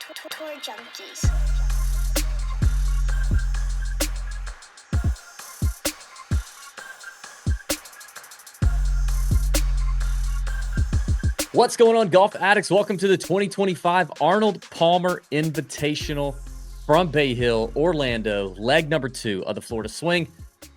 Tour Junkies. What's going on, golf addicts? Welcome to the 2025 Arnold Palmer Invitational from Bay Hill, Orlando, leg number 2 of the Florida Swing.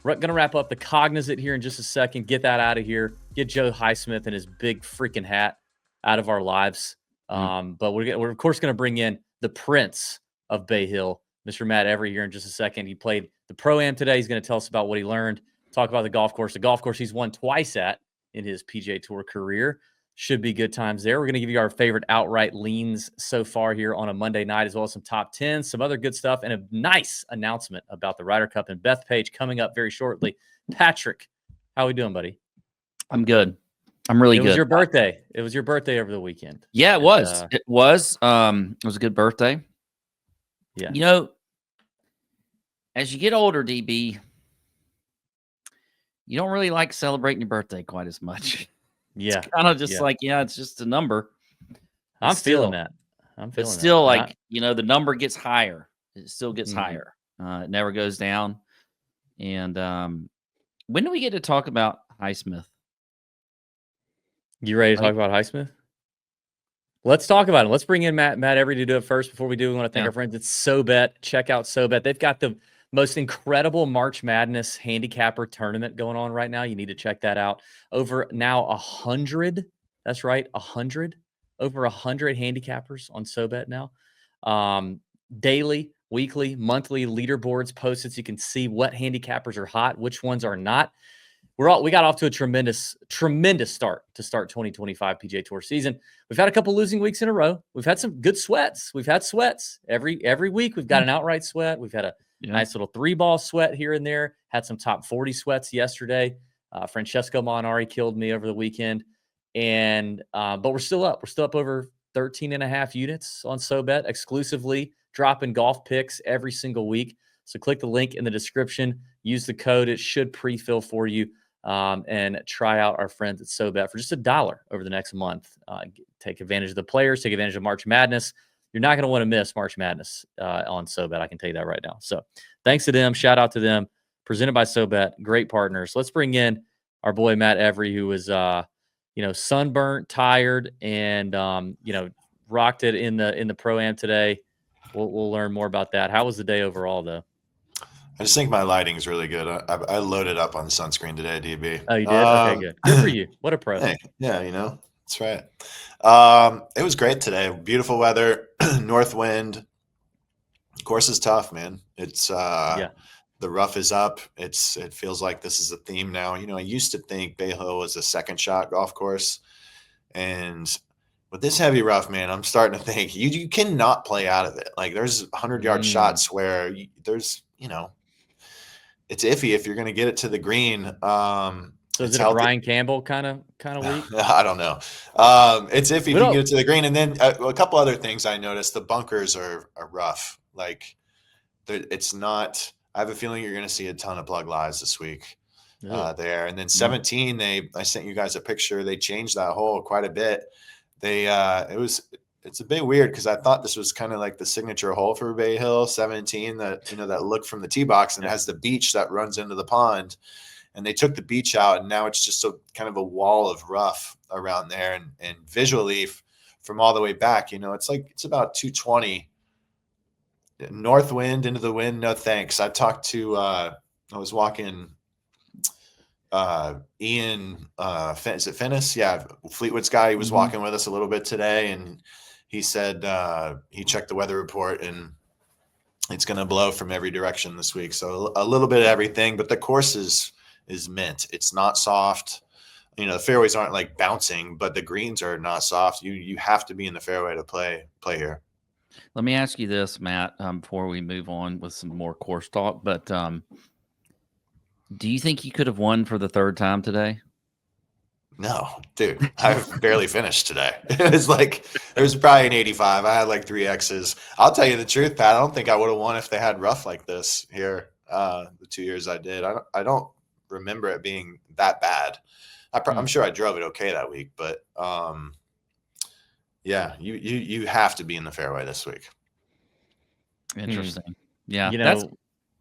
We're going to wrap up the Cognizant here in just a second. Get that out of here. Get Joe Highsmith and his big freaking hat out of our lives. But we're of course going to bring in the Prince of Bay Hill, Mr. Matt Every, here in just a second. He played the Pro-Am today. He's going to tell us about what he learned, talk about the golf course he's won twice at in his PGA Tour career. Should be good times there. We're going to give you our favorite outright leans so far here on a Monday night, as well as some top 10s, some other good stuff, and a nice announcement about the Ryder Cup and Bethpage coming up very shortly. Patrick, how we doing, buddy? I'm good. I'm really good. It was your birthday. It was your birthday over the weekend. Yeah, it was. It was a good birthday. Yeah. You know, as you get older, DB, you don't really like celebrating your birthday quite as much. Yeah. It's kind of just like, it's just a number. I'm feeling that. It's still like, the number gets higher. It still gets higher. It never goes down. And when do we get to talk about Highsmith? You ready to talk about Highsmith? Let's talk about it. Let's bring in Matt Every to do it first. Before we do, we want to thank our friends at SoBet. Check out SoBet. They've got the most incredible March Madness handicapper tournament going on right now. You need to check that out. Over now 100. That's right, 100. Over 100 handicappers on SoBet now. Daily, weekly, monthly leaderboards posted so you can see what handicappers are hot, which ones are not. We got off to a tremendous start to start 2025 PGA Tour season. We've had a couple losing weeks in a row. We've had some good sweats. We've had sweats every week. We've got an outright sweat. We've had a nice little 3-ball sweat here and there. Had some top 40 sweats yesterday. Francesco Molinari killed me over the weekend. And but we're still up. We're still up over 13.5 units on SoBet, exclusively dropping golf picks every single week. So click the link in the description. Use the code. It should pre-fill for you. And try out our friends at SoBet for just $1 over the next month. Take advantage of the players. Take advantage of March Madness. You're not going to want to miss March Madness on SoBet. I can tell you that right now. So thanks to them. Shout out to them. Presented by SoBet. Great partners. Let's bring in our boy Matt Every, who was sunburnt, tired, and rocked it in the Pro-Am today. We'll learn more about that. How was the day overall, though? I just think my lighting is really good. I loaded up on sunscreen today, DB. Oh, you did? Okay, good. Good for you. What a pro. Hey, yeah, that's right. It was great today. Beautiful weather, north wind. Course is tough, man. It's the rough is up. It feels like this is a theme now. I used to think Bay Hill was a second shot golf course, and with this heavy rough, man, I'm starting to think you cannot play out of it. Like there's 100-yard shots where there's it's iffy if you're going to get it to the green. So is it a Brian Campbell kind of week? I don't know. It's iffy if you get it to the green. And then a couple other things I noticed. The bunkers are rough. Like it's not – I have a feeling you're going to see a ton of plug lives this week there. And then 17, I sent you guys a picture. They changed that hole quite a bit. It's a bit weird because I thought this was kind of like the signature hole for Bay Hill 17, that look from the tee box, and it has the beach that runs into the pond. And they took the beach out, and now it's just a kind of a wall of rough around there. And visually, from all the way back, it's about 220 north wind into the wind. No thanks. I talked to I was walking Ian. Is it Finnis? Yeah, Fleetwood's guy. He was walking with us a little bit today, and he said he checked the weather report and it's going to blow from every direction this week. So a little bit of everything, but the course is mint. It's not soft. The fairways aren't like bouncing, but the greens are not soft. You have to be in the fairway to play here. Let me ask you this, Matt, before we move on with some more course talk. But do you think you could have won for the third time today? No, dude, I barely finished today. It was probably an 85. I had like 3 X's. I'll tell you the truth, Pat. I don't think I would have won if they had rough like this here. The 2 years I did, I don't remember it being that bad. I'm sure I drove it okay that week, but Yeah, you have to be in the fairway this week. Interesting. Yeah, you know,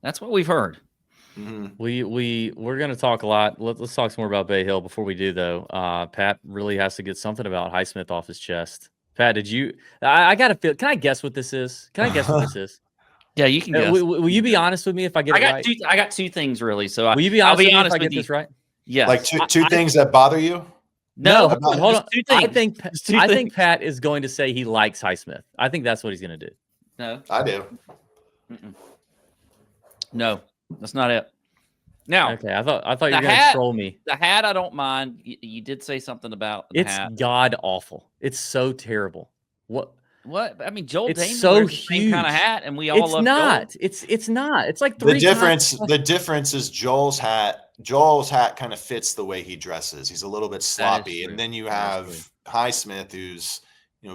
that's what we've heard. Mm-hmm. We're going to talk a lot. Let's talk some more about Bay Hill. Before we do, though, Pat really has to get something about Highsmith off his chest. Pat, did you? I got to feel. Can I guess what this is? Can I guess what this is? Yeah, you can guess. Will you be honest with me if I get it right? I got two things really. So will you be honest with me if I get this right? Yeah, like two things that bother you. No, hold on. Two things. I think Pat is going to say he likes Highsmith. I think that's what he's going to do. No, I do. No, that's not it. Now, okay, I thought you were going to troll me. The hat, I don't mind. You did say something about the hat. It's god awful. It's so terrible. What? I mean, Joel it's Damon so wears the huge. same kind of hat, and we all love not. Joel. It's not. It's like three the difference is Joel's hat. Joel's hat kind of fits the way he dresses. He's a little bit sloppy, and then you have Highsmith, who's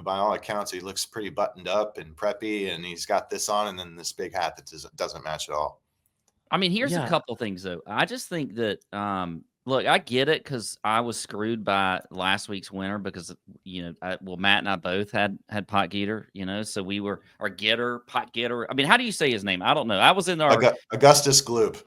by all accounts he looks pretty buttoned up and preppy, and he's got this on, and then this big hat that doesn't match at all. I mean, here's a couple things though. I just think that look, I get it because I was screwed by last week's winner because Matt and I both had Pot Getter, so we were our getter, Pot Getter. I mean, how do you say his name? I don't know. I was in our Augustus Gloop.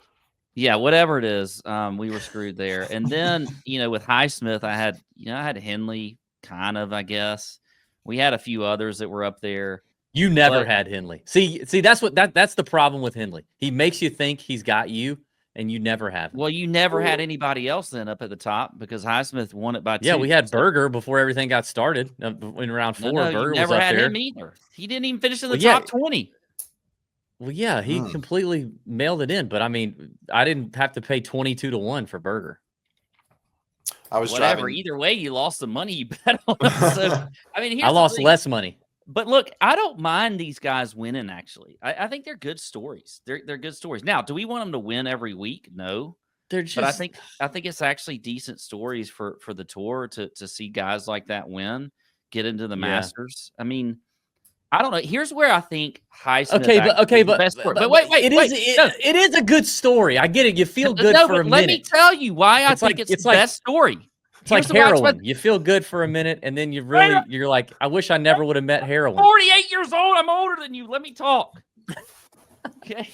Yeah, whatever it is, we were screwed there. And then with Highsmith, I had Henley, kind of, I guess. We had a few others that were up there. You never had Henley. See, that's that's the problem with Henley. He makes you think he's got you, and you never have him. Well, you never had anybody else then up at the top because Highsmith won it by 2. Yeah, we had Berger before everything got started in round 4. No, Berger you never was up had there. him either. He didn't even finish in the top 20. Well, yeah, he completely mailed it in. But I mean, I didn't have to pay 22-1 for Berger. I was whatever. driving. Either way, you lost the money you bet on. So I mean, I lost less money. But look, I don't mind these guys winning. Actually, I think they're good stories. They're good stories. Now, do we want them to win every week? No, they're just. But I think it's actually decent stories for the tour to see guys like that win, get into the Masters. I mean, I don't know. Here's where I think Highsmith. But wait. It is a good story. I get it. You feel good for a minute. Let me tell you why I think it's the best story. It's like heroin. You feel good for a minute, and then you're like, I wish I never would have met heroin. I'm 48 years old. I'm older than you. Let me talk. Okay.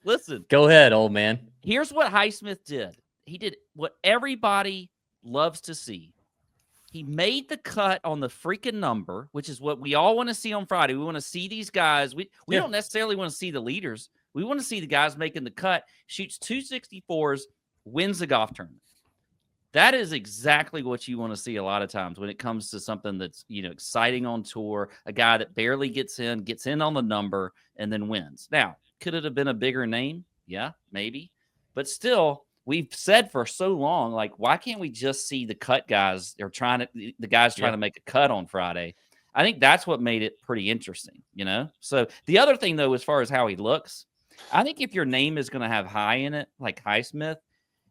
Listen. Go ahead, old man. Here's what Highsmith did. He did what everybody loves to see. He made the cut on the freaking number, which is what we all want to see on Friday. We want to see these guys. We don't necessarily want to see the leaders. We want to see the guys making the cut, shoots 264s, wins the golf tournament. That is exactly what you want to see a lot of times when it comes to something that's, exciting on tour, a guy that barely gets in on the number and then wins. Now, could it have been a bigger name? Yeah, maybe. But still, we've said for so long, like, why can't we just see the cut guys? They're trying to make a cut on Friday. I think that's what made it pretty interesting, So the other thing, though, as far as how he looks, I think if your name is going to have high in it, like Highsmith,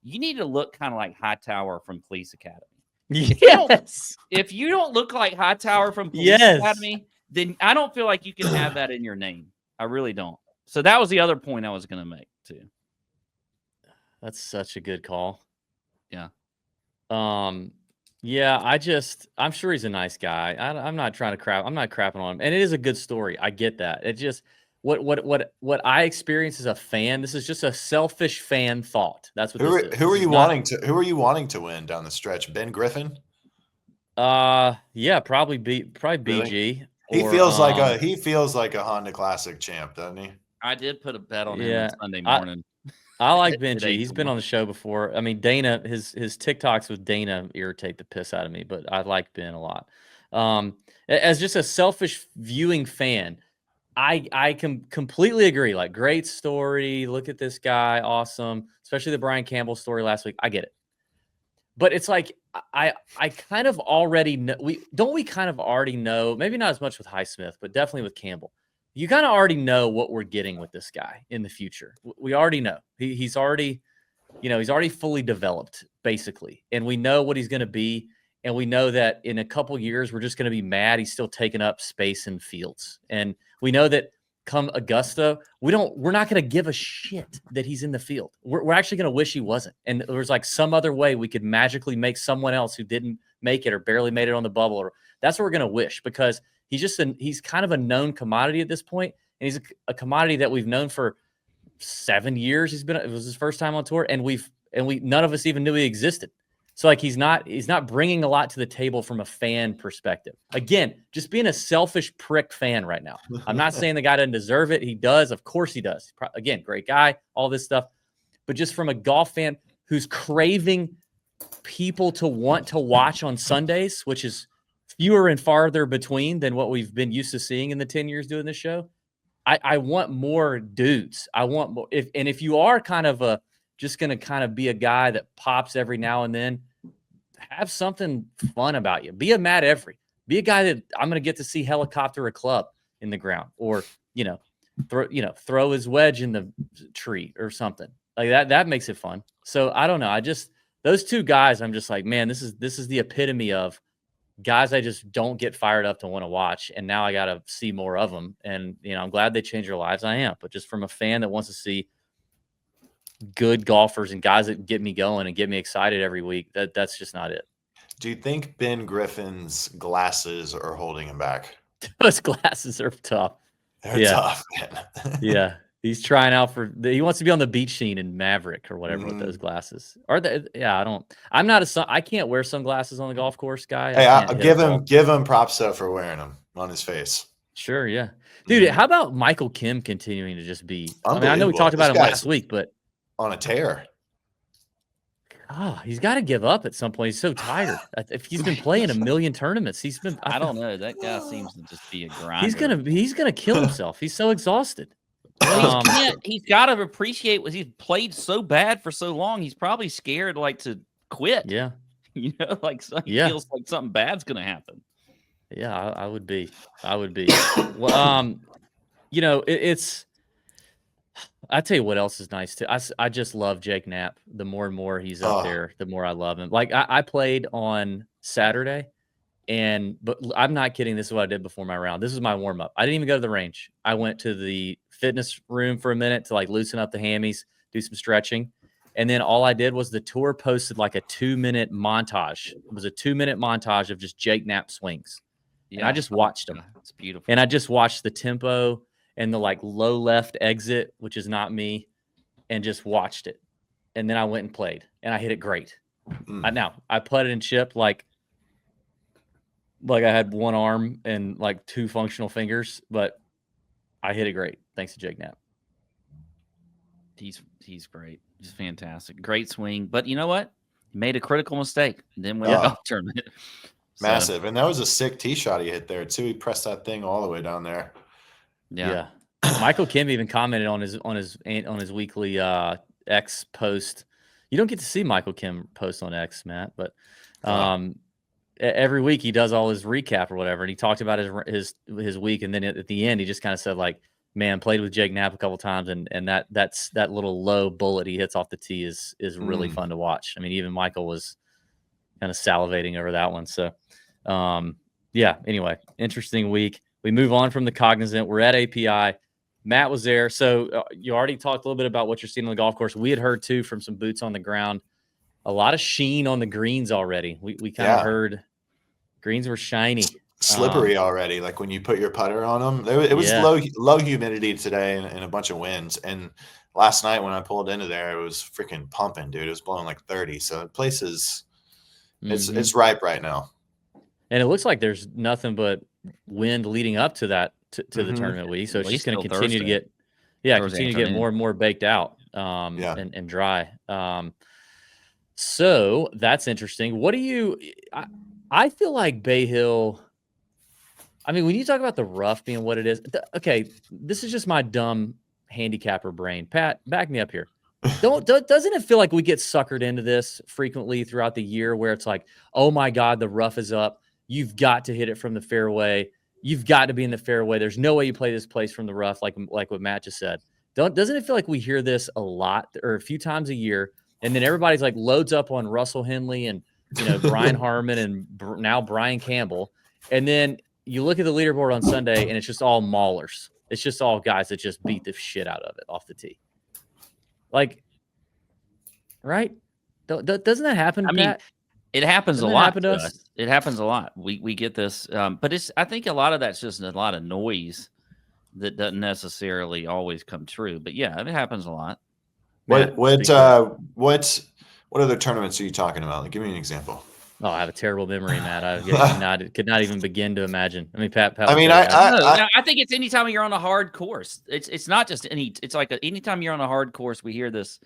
you need to look kind of like Hightower from Police Academy. Yes. If you don't look like Hightower from Police Academy, then I don't feel like you can have that in your name. I really don't. So that was the other point I was going to make too. That's such a good call. Yeah. Yeah, I'm sure he's a nice guy. I'm not trying to crap. I'm not crapping on him. And it is a good story. I get that. It just what I experience as a fan, this is just a selfish fan thought. That's what this is. Who are you wanting to win down the stretch? Ben Griffin? Yeah, probably BG. Really? He feels like a Honda Classic champ, doesn't he? I did put a bet on him on Sunday morning. I like Benji. He's been on the show before. I mean, Dana, his TikToks with Dana irritate the piss out of me, but I like Ben a lot. As just a selfish viewing fan, I can completely agree. Like, great story. Look at this guy. Awesome. Especially the Brian Campbell story last week. I get it. But it's like, I kind of already know. We kind of already know, maybe not as much with Highsmith, but definitely with Campbell. You kind of already know what we're getting with this guy in the future. We already know. He's already fully developed, basically. And we know what he's going to be. And we know that in a couple years, we're just going to be mad he's still taking up space in fields. And we know that come Augusta, we're not going to give a shit that he's in the field. We're actually going to wish he wasn't. And there's like some other way we could magically make someone else who didn't make it or barely made it on the bubble. Or that's what we're going to wish, because he's kind of a known commodity at this point, and he's a commodity that we've known for 7 years. It was his first time on tour, and none of us even knew he existed. So like he's not bringing a lot to the table from a fan perspective. Again, just being a selfish prick fan right now. I'm not saying the guy doesn't deserve it. He does. Of course he does. Again, great guy, all this stuff. But just from a golf fan who's craving people to want to watch on Sundays, which is fewer and farther between than what we've been used to seeing in the 10 years doing this show. I want more dudes. I want more. If you are kind of just going to kind of be a guy that pops every now and then, have something fun about you. Be a Matt Every. Be a guy that I'm going to get to see helicopter a club in the ground, or throw his wedge in the tree or something like that. That makes it fun. So I don't know. Those two guys, I'm just like, man, this is the epitome of guys I just don't get fired up to want to watch, and now I got to see more of them. And I'm glad they changed their lives. I am, but just from a fan that wants to see good golfers and guys that get me going and get me excited every week, that's just not it. Do you think Ben Griffin's glasses are holding him back? Those glasses are tough. They're tough, man. Yeah. He's trying out he wants to be on the beach scene in Maverick or whatever with those glasses. I can't wear sunglasses on the golf course, guy. Hey, I'll give him props though for wearing them on his face. Sure. Yeah. Dude, how about Michael Kim continuing to just be, I know we talked about him last week, but on a tear. Oh, he's got to give up at some point. He's so tired. If he's been playing a million tournaments, I don't know. That guy seems to just be a grinder. He's gonna kill himself. He's so exhausted. He's got to appreciate what he's played so bad for so long. He's probably scared to quit. Yeah. He feels like something bad's gonna happen. Yeah, I would be. Well, it's. I tell you what else is nice too. I just love Jake Knapp. The more and more he's up there, the more I love him. Like I played on Saturday, but I'm not kidding. This is what I did before my round. This is my warm up. I didn't even go to the range. I went to the fitness room for a minute to loosen up the hammies, do some stretching, and then all I did was the tour posted a 2-minute montage. It was a 2-minute montage of just Jake Knapp swings, and I just watched them. It's beautiful. And I just watched the tempo and the low left exit, which is not me, and just watched it. And then I went and played, and I hit it great. I putted and chipped like I had one arm and 2 functional fingers, but I hit it great. Thanks to Jake Knapp. He's great. He's fantastic. Great swing. But you know what? He made a critical mistake. Then went off tournament. Massive. And that was a sick tee shot he hit there too. He pressed that thing all the way down there. Yeah. Michael Kim even commented on his weekly X post. You don't get to see Michael Kim post on X, Matt, but every week he does all his recap or whatever, and he talked about his week, and then at the end he just kind of said man, played with Jake Knapp a couple times, and that little low bullet he hits off the tee is really fun to watch. I mean, even Michael was kind of salivating over that one. So anyway, interesting week. We move on from the Cognizant. We're at API. Matt was there. So you already talked a little bit about what you're seeing on the golf course. We had heard, too, from some boots on the ground, a lot of sheen on the greens already. We kind of heard greens were shiny. Slippery already, when you put your putter on them. It was low humidity today and a bunch of winds. And last night when I pulled into there, it was freaking pumping, dude. It was blowing 30. So the place is it's ripe right now. And it looks like there's nothing but wind leading up to that to the tournament week, so it's just going to continue to get more and more baked out and dry. So that's interesting. What do you? I feel like Bay Hill. I mean, when you talk about the rough being what it is, okay, this is just my dumb handicapper brain. Pat, back me up here. Doesn't it feel like we get suckered into this frequently throughout the year, where it's oh my God, the rough is up. You've got to hit it from the fairway. You've got to be in the fairway. There's no way you play this place from the rough, like what Matt just said. Doesn't it feel like we hear this a lot or a few times a year, and then everybody's loads up on Russell Henley and Brian Harmon and now Brian Campbell, and then you look at the leaderboard on Sunday and it's just all maulers. It's just all guys that just beat the shit out of it off the tee. Right? Doesn't that happen, Matt? It happens Doesn't a it lot happen to to us. us? It happens a lot. We get this, but I think a lot of that's just a lot of noise that doesn't necessarily always come true. But yeah, it happens a lot. Matt, What other tournaments are you talking about? Like, give me an example. Oh, I have a terrible memory, Matt. I could not even begin to imagine. I mean, Pat. I mean, I think it's anytime you're on a hard course. It's not just any. It's like anytime you're on a hard course, we hear this.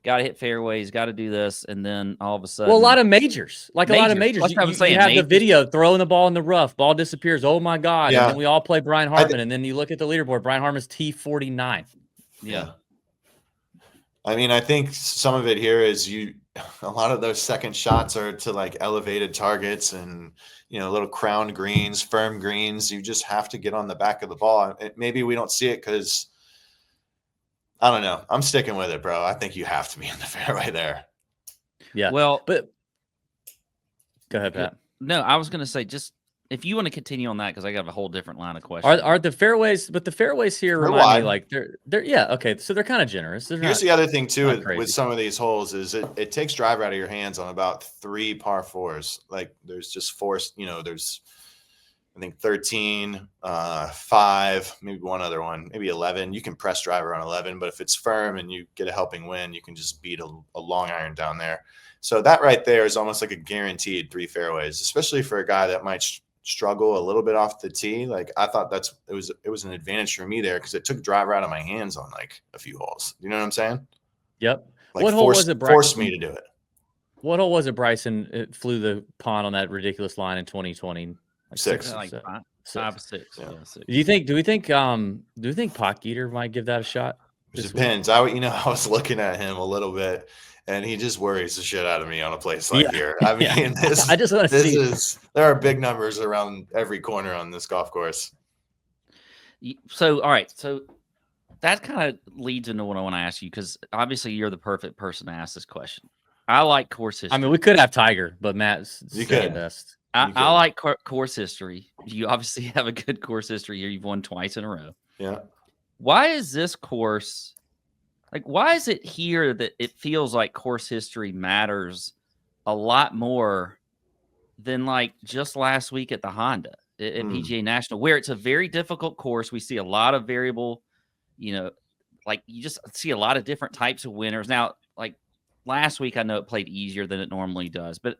Got to hit fairways. Got to do this, and then all of a sudden, well, a lot of majors, a lot of majors. That's what I'm saying. You have the video throwing the ball in the rough, ball disappears. Oh my god! Yeah. And then we all play Brian Hartman, and then you look at the leaderboard. Brian Hartman's T49. Yeah. I mean, I think some of it here is a lot of those second shots are to like elevated targets and, little crowned greens, firm greens. You just have to get on the back of the ball. Maybe we don't see it because I don't know. I'm sticking with it, bro. I think you have to be in the fairway there. Yeah. Well, but go ahead, Pat. No, I was going to say, just if you want to continue on that, because I got a whole different line of questions. Are the fairways? But the fairways here remind me like they're yeah, okay. So they're kind of generous. Here's the other thing too with some of these holes is it takes driver out of your hands on about 3 par 4s. Like there's just 4. There's I think 13, 5, maybe one other one, maybe 11. You can press driver on 11, but if it's firm and you get a helping wind, you can just beat a long iron down there. So that right there is almost like a guaranteed 3 fairways, especially for a guy that might struggle a little bit off the tee. Like I thought it was an advantage for me there because it took driver out of my hands on like a few holes. You know what I'm saying? Yep. Like what hole was it? Forced me to do it. What hole was it? Bryson flew the pond on that ridiculous line in 2020. Like 6. Like 5 or 6. Yeah. 6. Do we think Potgieter might give that a shot? It depends. I was looking at him a little bit. And he just worries the shit out of me on a place like here. I mean, I just want to see. There are big numbers around every corner on this golf course. So, all right. So that kind of leads into what I want to ask you because obviously you're the perfect person to ask this question. I like course history. I mean, we could have Tiger, but Matt's second best. I like course history. You obviously have a good course history here. You've won twice in a row. Yeah. Why is this course? Like, why is it here that it feels like course history matters a lot more than like just last week at the Honda at PGA National, where it's a very difficult course? We see a lot of variable, like you just see a lot of different types of winners. Now, like last week, I know it played easier than it normally does, but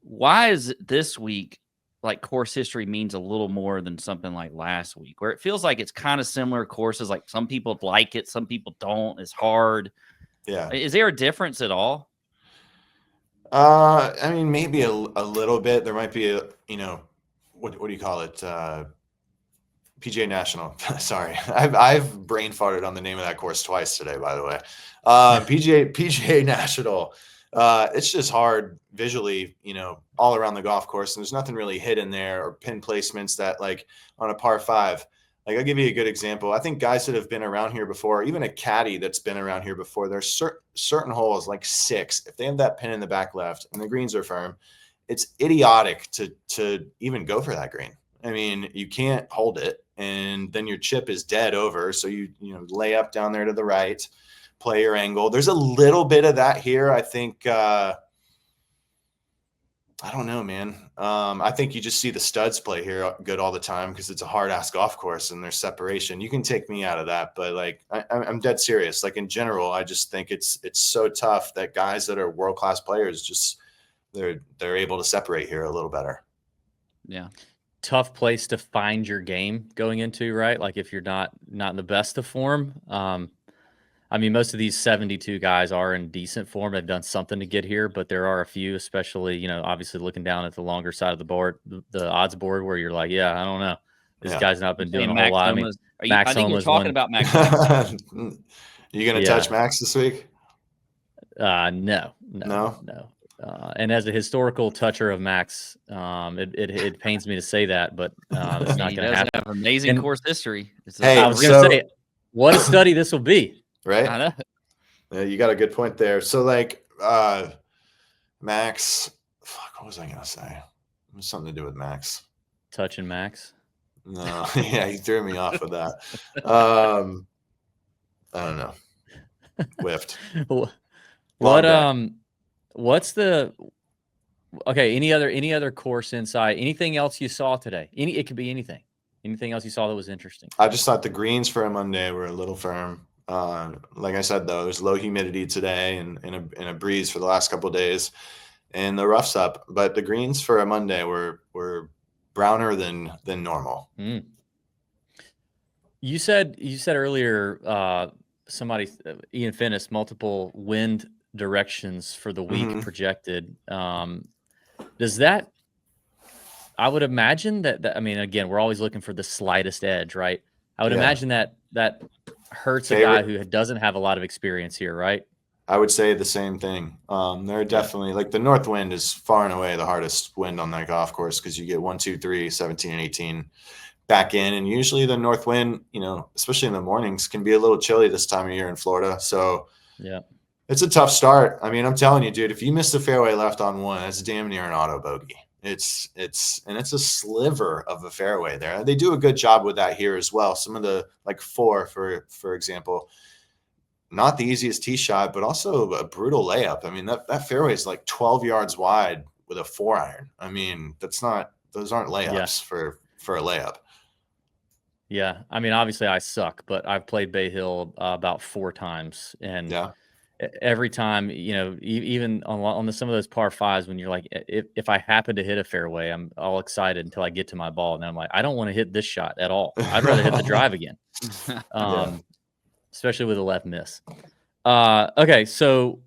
why is it this week like course history means a little more than something like last week, where it feels like it's kind of similar courses? Like some people like it, some people don't. It's hard. Yeah. Is there a difference at all? I mean, maybe a little bit. There might be what do you call it? PGA National. Sorry, I've brain farted on the name of that course twice today. By the way, PGA National. It's just hard visually, all around the golf course. And there's nothing really hidden there or pin placements that like on a par 5. Like I'll give you a good example. I think guys that have been around here before, even a caddy that's been around here before, there's certain holes like 6. If they have that pin in the back left and the greens are firm, it's idiotic to even go for that green. I mean, you can't hold it and then your chip is dead over. So you lay up down there to the right, play your angle. There's a little bit of that here. I think, I don't know, man. I think you just see the studs play here good all the time because it's a hard ass golf course and there's separation. You can take me out of that, but like I'm dead serious. Like in general, I just think it's so tough that guys that are world-class players just they're able to separate here a little better. Yeah. Tough place to find your game going into, right? Like if you're not in the best of form. I mean, most of these 72 guys are in decent form. They've done something to get here, but there are a few, especially, obviously looking down at the longer side of the board, the odds board, where you're like, yeah, I don't know. This guy's not been doing a whole lot. I mean, I think you're talking about Max. You going to touch Max this week? No. And as a historical toucher of Max, it pains me to say that, but it's not going to happen. Have amazing course history. I was going to say, what a study this will be. Right? I know. Yeah, you got a good point there. So like Max, what was I going to say? It was something to do with Max. Touching Max? No. Yeah, he threw me off with that. I don't know. Whiffed. What's the Okay. Any other course insight? Anything else you saw today? It could be anything. Anything else you saw that was interesting? I just thought the greens for a Monday were a little firm. Like I said, though, there's low humidity today and a breeze for the last couple of days, and the rough's up. But the greens for a Monday were browner than normal. Mm. You said earlier, somebody, Ian Finnis, multiple wind directions for the week projected. Does that? I would imagine that. I mean, again, we're always looking for the slightest edge, right? I would imagine that hurts a guy who doesn't have a lot of experience here, right? I would say the same thing. They're definitely like the north wind is far and away the hardest wind on that golf course because you get 1, 2, 3, 17, and 18 back in. And usually the north wind, especially in the mornings, can be a little chilly this time of year in Florida. So yeah, it's a tough start. I mean, I'm telling you, dude, if you miss the fairway left on one, that's damn near an auto bogey. It's a sliver of a fairway there. They do a good job with that here as well. Some of the like 4, for example, not the easiest tee shot, but also a brutal layup. I mean, that fairway is like 12 yards wide with a 4-iron. I mean, those aren't layups for a layup. Yeah. I mean, obviously I suck, but I've played Bay Hill about 4 times, and every time, even on some of those par 5s, when you're like, if I happen to hit a fairway, I'm all excited until I get to my ball. And then I'm like, I don't want to hit this shot at all. I'd rather hit the drive again. Especially with a left miss. Okay. So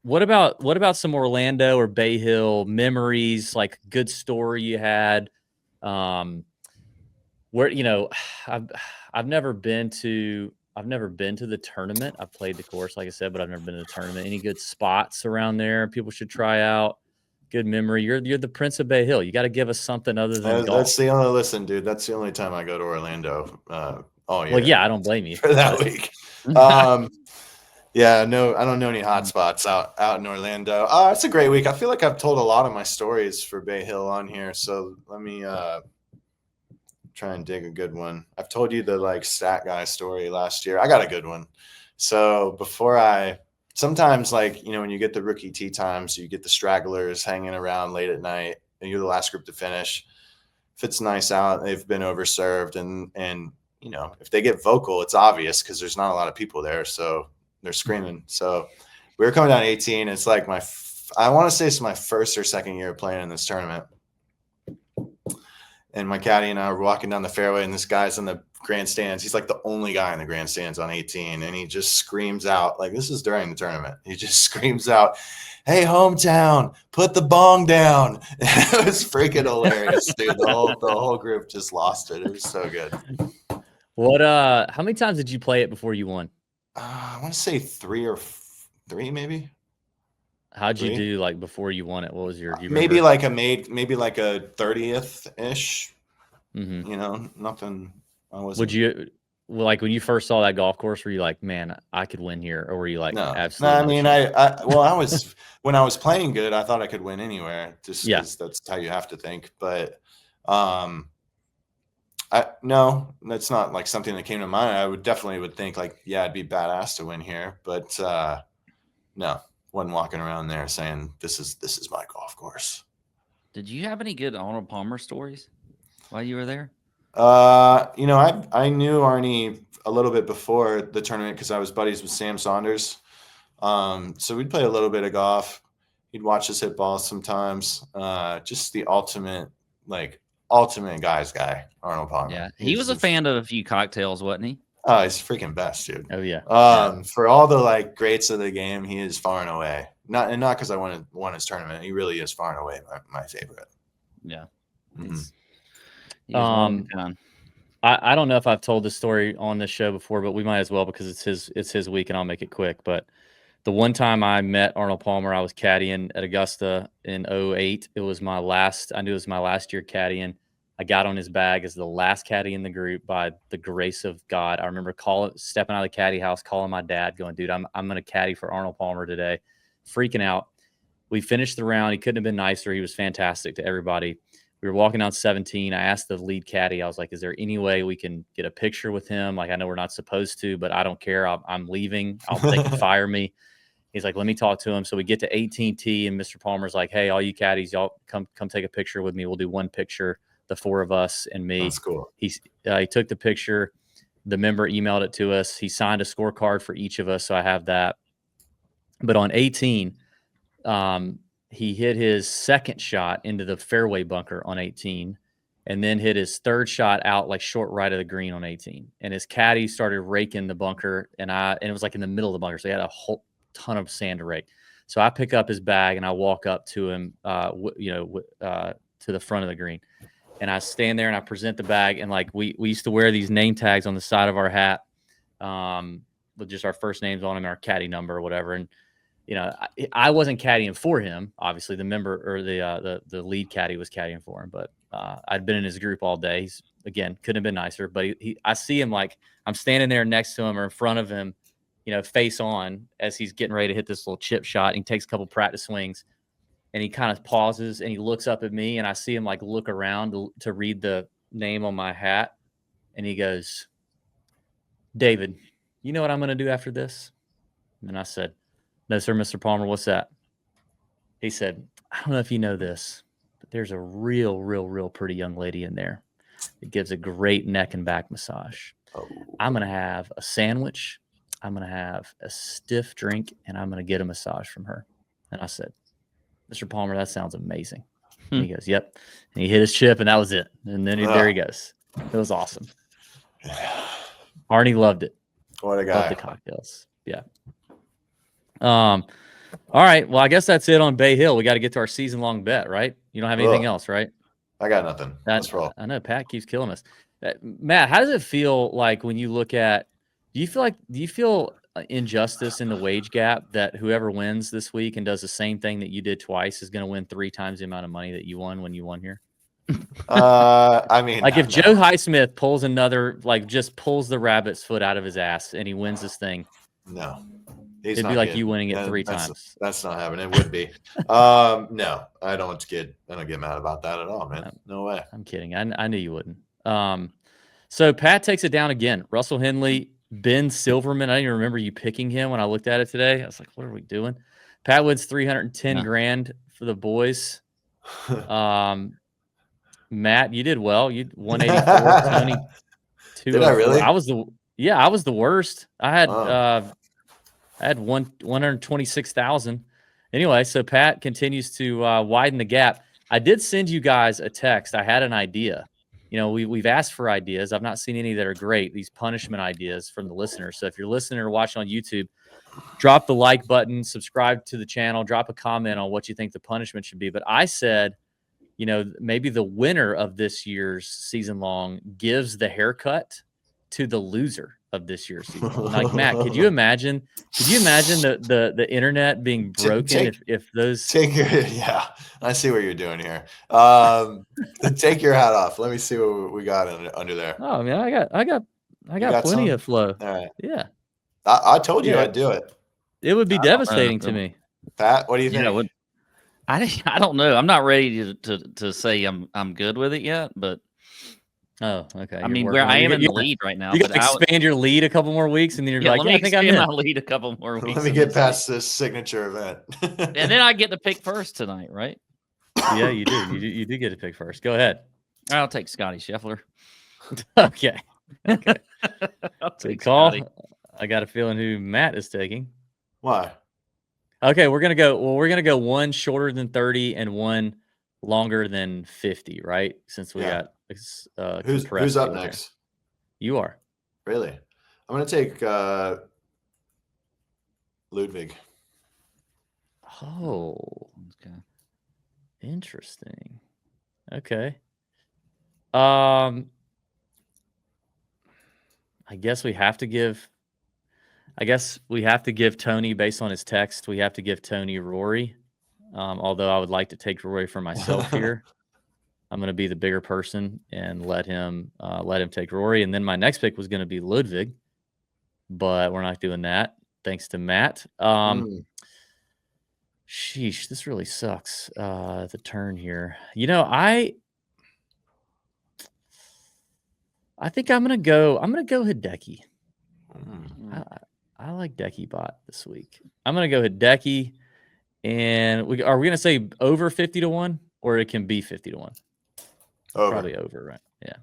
what about some Orlando or Bay Hill memories, like good story you had? Where, I've never been to the tournament. I've played the course, like I said, but I've never been to the tournament. Any good spots around there people should try out? Good memory. You're the Prince of Bay Hill. You got to give us something other than golf. That's the only time I go to Orlando all year. Well, yeah, I don't blame you for that week. Yeah, no, I don't know any hot spots out in Orlando. It's a great week. I feel like I've told a lot of my stories for Bay Hill on here, so let me try and dig a good one. I've told you the stat guy story last year. I got a good one. So sometimes when you get the rookie tee times, you get the stragglers hanging around late at night and you're the last group to finish. If it's nice out, they've been overserved and if they get vocal, it's obvious because there's not a lot of people there. So they're screaming. So we were coming down 18. It's like I want to say it's my first or second year playing in this tournament. And my caddy and I were walking down the fairway, and this guy's in the grandstands. He's like the only guy in the grandstands on 18. And he just screams out, this is during the tournament. He just screams out, "Hey, hometown, put the bong down." It was freaking hilarious, dude. The whole group just lost it. It was so good. How many times did you play it before you won? I want to say 3 maybe. How'd you do before you won it? What was your maybe like a 30th ish. Nothing. I wasn't. Would you when you first saw that golf course, were you like, man, I could win here, or were you like, no? Absolutely. No, I mean, I was when I was playing good, I thought I could win anywhere. Just because that's how you have to think. But no, that's not something that came to mind. I would definitely think it'd be badass to win here, but no. Wasn't walking around there saying this is my golf course. Did you have any good Arnold Palmer stories while you were there? I knew Arnie a little bit before the tournament because I was buddies with Sam Saunders. So we'd play a little bit of golf. He'd watch us hit balls sometimes. Just the ultimate guy's guy, Arnold Palmer. Yeah, he was a fan of a few cocktails, wasn't he? Oh, he's freaking best, dude. Oh yeah. For all the greats of the game, he is far and away. Not because I won his tournament. He really is far and away my favorite. Yeah. Mm-hmm. I don't know if I've told this story on this show before, but we might as well because it's his week, and I'll make it quick. But the one time I met Arnold Palmer, I was caddying at Augusta in 2008. I knew it was my last year caddying. I got on his bag as the last caddy in the group by the grace of God. I remember stepping out of the caddy house, calling my dad, going, "Dude, I'm going to caddy for Arnold Palmer today." Freaking out. We finished the round. He couldn't have been nicer. He was fantastic to everybody. We were walking down 17. I asked the lead caddy, I was like, "Is there any way we can get a picture with him? I know we're not supposed to, but I don't care. I'm leaving. They can fire me." He's like, let me talk to him. So we get to 18T, and Mr. Palmer's like, hey, all you caddies, y'all come take a picture with me. We'll do one picture, the 4 of us and me. That's cool. He took the picture. The member emailed it to us. He signed a scorecard for each of us, so I have that. But on 18, he hit his second shot into the fairway bunker on 18, and then hit his third shot out like short right of the green on 18. And his caddy started raking the bunker, and it was like in the middle of the bunker, so he had a whole ton of sand to rake. So I pick up his bag and I walk up to him, to the front of the green. And I stand there and I present the bag, and like we used to wear these name tags on the side of our hat, with just our first names on them and our caddy number or whatever. And I wasn't caddying for him. Obviously, the member or the lead caddy was caddying for him. But I'd been in his group all day. He's, again, couldn't have been nicer. But I see him, like I'm standing there next to him or in front of him, face on as he's getting ready to hit this little chip shot. And he takes a couple practice swings. And he kind of pauses and he looks up at me, and I see him like look around to read the name on my hat. And he goes, David, you know what I'm going to do after this? And I said, no, sir, Mr. Palmer, what's that? He said, I don't know if you know this, but there's a real pretty young lady in there. It gives a great neck and back massage. Oh. I'm going to have a sandwich. I'm going to have a stiff drink, and I'm going to get a massage from her. And I said, Mr. Palmer, that sounds amazing. And he goes, yep. And he hit his chip, and that was it. And then there he goes. It was awesome. Arnie loved it. What a guy. Loved the cocktails. Yeah. All right. Well, I guess that's it on Bay Hill. We got to get to our season-long bet, right? You don't have anything else, right? I got nothing. Let's roll. I know Pat keeps killing us. Matt, how does it feel like when you look at? Do you feel injustice in the wage gap that whoever wins this week and does the same thing that you did twice is going to win 3 times the amount of money that you won when you won here? I mean, like if Joe Highsmith pulls another, like just pulls the rabbit's foot out of his ass and he wins this thing. No. It'd be like you winning it 3 times. That's not happening. It would be. No, I don't get mad about that at all, man. No way. I'm kidding. I knew you wouldn't. So Pat takes it down again. Russell Henley, Ben Silverman. I didn't even remember you picking him when I looked at it today. I was like, what are we doing? Pat wins 310 grand for the boys. Matt, you did well. You 184. Tony, 204. Did I really? I was the worst. I had 126,000. Anyway, so Pat continues to widen the gap. I did send you guys a text. I had an idea. We've asked for ideas. I've not seen any that are great, these punishment ideas from the listeners. So if you're listening or watching on YouTube, drop the like button, subscribe to the channel, drop a comment on what you think the punishment should be. But I said, maybe the winner of this year's season long gives the haircut to the loser of this year's season. Like, Matt, could you imagine the internet being broken if those yeah, I see what you're doing here. Take your hat off. Let me see what we got under there. Oh, I mean, I got plenty of flow. All right. Yeah. I told you I'd do it. It would be devastating to me. Pat, what do you think? I don't know. I'm not ready to say I'm good with it yet, but oh, okay. I mean, where I am in the lead right now. You got to expand your lead a couple more weeks, and then you're like, I think I'm in my lead a couple more weeks. Let me get past this signature event, and then I get to pick first tonight, right? Yeah, you do. You do get to pick first. Go ahead. I'll take Scotty Scheffler. Okay. I'll take call. Scotty. I got a feeling who Matt is taking. Why? Okay, we're gonna go one shorter than 30 and one longer than 50, right? Since we got who's up next? You are. Really? I'm gonna take Ludwig. Oh, okay. Interesting. Okay. I guess we have to give Tony, based on his text, we have to give Tony Rory. Although I would like to take Rory for myself here. I'm going to be the bigger person and let him take Rory. And then my next pick was going to be Ludwig, but we're not doing that. Thanks to Matt. Sheesh, this really sucks. The turn here. I think I'm going to go Hideki. I like Decky bot this week. I'm going to go with Decky. And are we going to say over 50 to 1 or it can be 50 to 1? Over. Probably over, right? Yeah.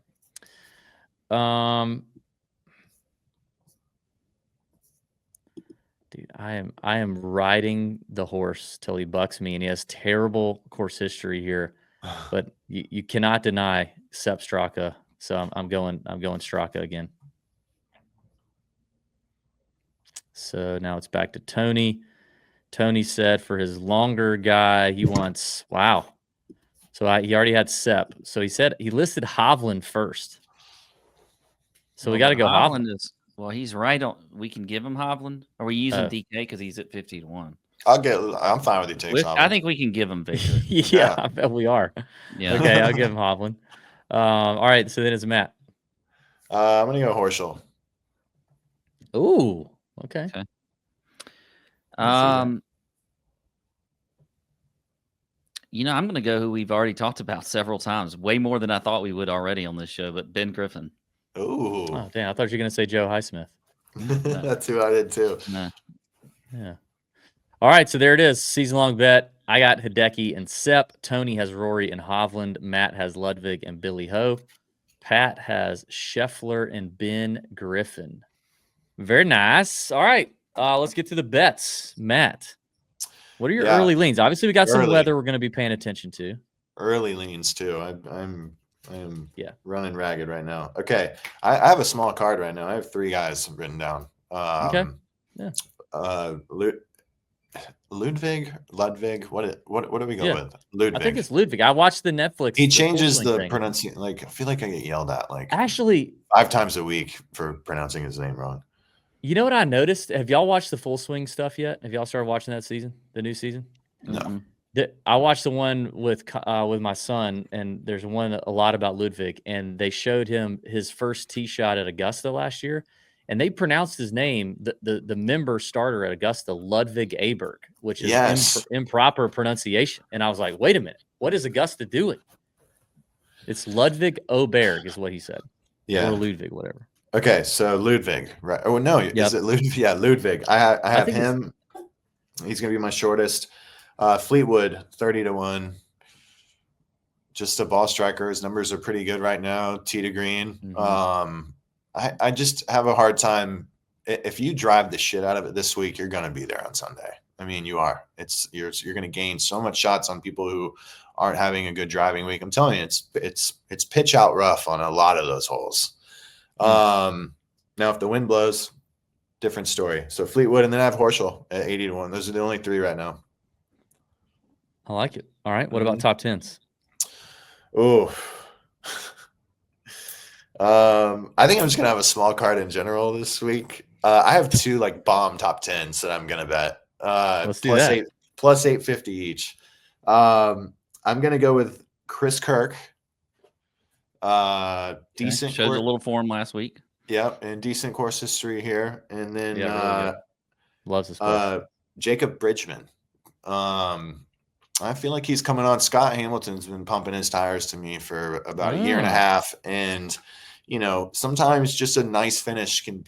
Dude, I am riding the horse till he bucks me, and he has terrible course history here, but you cannot deny Sepp Straka. So I'm going Straka again. So now it's back to Tony. Tony said for his longer guy, he wants wow. So he already had Sepp. So he said he listed Hovland first. So we got to go Hovland. Well, he's right on. We can give him Hovland. Are we using DK because he's at 50 to 1? I'm fine with you taking Hovland. I think we can give him Victor. Yeah, I bet we are. Yeah. Okay, I'll give him Hovland. All right, so then it's Matt. I'm gonna go Horschel. Ooh, okay. I'm going to go who we've already talked about several times, way more than I thought we would already on this show, but Ben Griffin. Ooh. Oh, damn. I thought you were going to say Joe Highsmith. That's who I did too. No. Yeah. All right, so there it is. Season-long bet. I got Hideki and Sepp. Tony has Rory and Hovland. Matt has Ludwig and Billy Ho. Pat has Scheffler and Ben Griffin. Very nice. All right, let's get to the bets. Matt, what are your early leans? Obviously, we got some weather we're going to be paying attention to. Early leans too. I'm running ragged right now. Okay, I have a small card right now. I have 3 guys written down. Okay. Yeah. Ludwig. What do we go with? Ludwig. I think it's Ludwig. I watched the Netflix. He changes the pronunciation. Like I feel like I get yelled at like actually 5 times a week for pronouncing his name wrong. You know what I noticed? Have y'all watched the Full Swing stuff yet? Have y'all started watching that season, the new season? No. I watched the one with my son, and there's one a lot about Ludwig, and they showed him his first tee shot at Augusta last year, and they pronounced his name, the member starter at Augusta, Ludwig Aberg, which is improper pronunciation. And I was like, wait a minute, what is Augusta doing? It's Ludwig Oberg is what he said. Yeah. Or Ludwig, whatever. Okay, so Ludwig, right? Oh no, is it Ludwig? Yeah, Ludwig. I have him. He's gonna be my shortest. Fleetwood, 30 to 1. Just a ball striker. His numbers are pretty good right now. Tee to green. Mm-hmm. I just have a hard time. If you drive the shit out of it this week, you're gonna be there on Sunday. I mean, you are. You're gonna gain so much shots on people who aren't having a good driving week. I'm telling you, it's pitch out rough on a lot of those holes. Now if the wind blows, different story. So Fleetwood, and then I have Horschel at 80 to 1. Those are the only 3 right now. I like it. All right. What about top 10s? Oh, I think I'm just gonna have a small card in general this week. I have 2 like bomb top 10s that I'm gonna bet. Let's do that. Plus 850 each. I'm gonna go with Chris Kirk. Decent. Showed a little form last week. Yep, and decent course history here. And then really loves his course. Jacob Bridgman. I feel like he's coming on. Scott Hamilton's been pumping his tires to me for about a year and a half, and sometimes just a nice finish can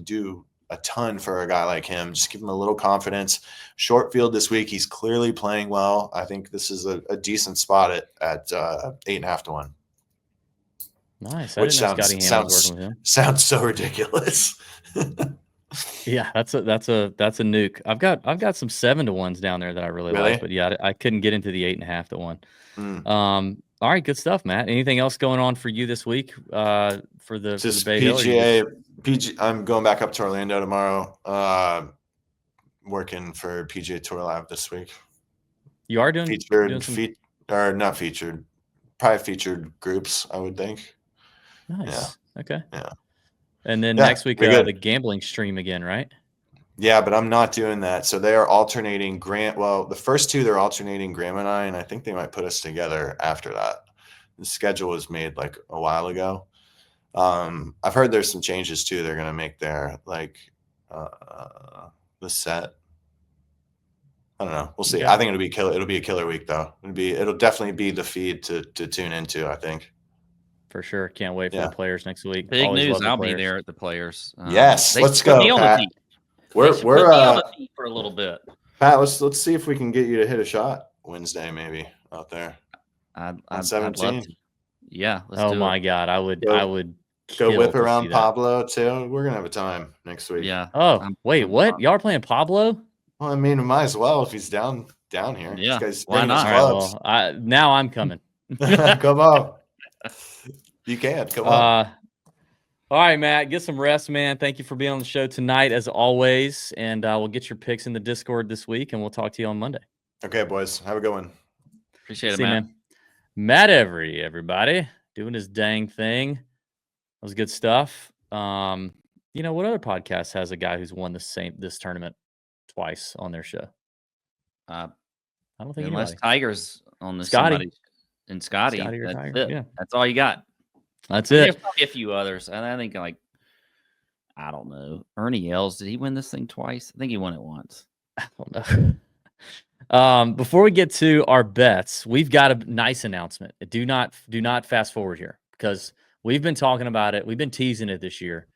do a ton for a guy like him. Just give him a little confidence. Short field this week. He's clearly playing well. I think this is a decent spot at 8.5 to 1. Nice. Which sounds so ridiculous. Yeah, that's a nuke. I've got some 7 to 1s down there that I really like, but yeah, I couldn't get into the 8.5 to 1. All right, good stuff, Matt. Anything else going on for you this week for the Bay Hill? I'm going back up to Orlando tomorrow. Working for PGA Tour Live this week. You are doing not featured, probably featured groups, I would think. Nice. Yeah. Okay. Yeah. And then next week, the gambling stream again, right? Yeah, but I'm not doing that. So they are alternating the first 2, they're alternating Graham and I think they might put us together after that. The schedule was made like a while ago. I've heard there's some changes too. They're going to make their the set. I don't know. We'll see. Yeah. I think it'll be a killer week though. It'll definitely be the feed to tune into, I think. For sure. Can't wait for the players next week. Big news. I'll be there at the players. Yes. Let's go, Pat. We're put me on the feet for a little bit. Pat, let's see if we can get you to hit a shot Wednesday, maybe out there. I'd 17. love to. Yeah. Let's Oh do my it. God. I would Go whip kill to see around that. Pablo too. We're gonna have a time next week. Yeah. Oh, wait, what? Y'all are playing Pablo? Well, I mean, we might as well if he's down here. Yeah, This guy's why bringing his not? All right, clubs. well, now I'm coming. Come on. You can. Come on. All right, Matt, get some rest, man. Thank you for being on the show tonight, as always. And we'll get your picks in the Discord this week, and we'll talk to you on Monday. Okay, boys. Have a good one. Appreciate it, See, man. Matt everybody, doing his dang thing. That was good stuff. You know, what other podcast has a guy who's won this tournament twice on their show? I don't think unless anybody. Tiger's on this. Scotty. Scotty or that's Tiger. it. Yeah. That's all you got. That's There's it. probably a few others. And I think, like, I don't know. Ernie Els, did he win this thing twice? I think he won it once. I don't know. Before we get to our bets, we've got a nice announcement. Do not fast forward here, because we've been talking about it. We've been teasing it this year.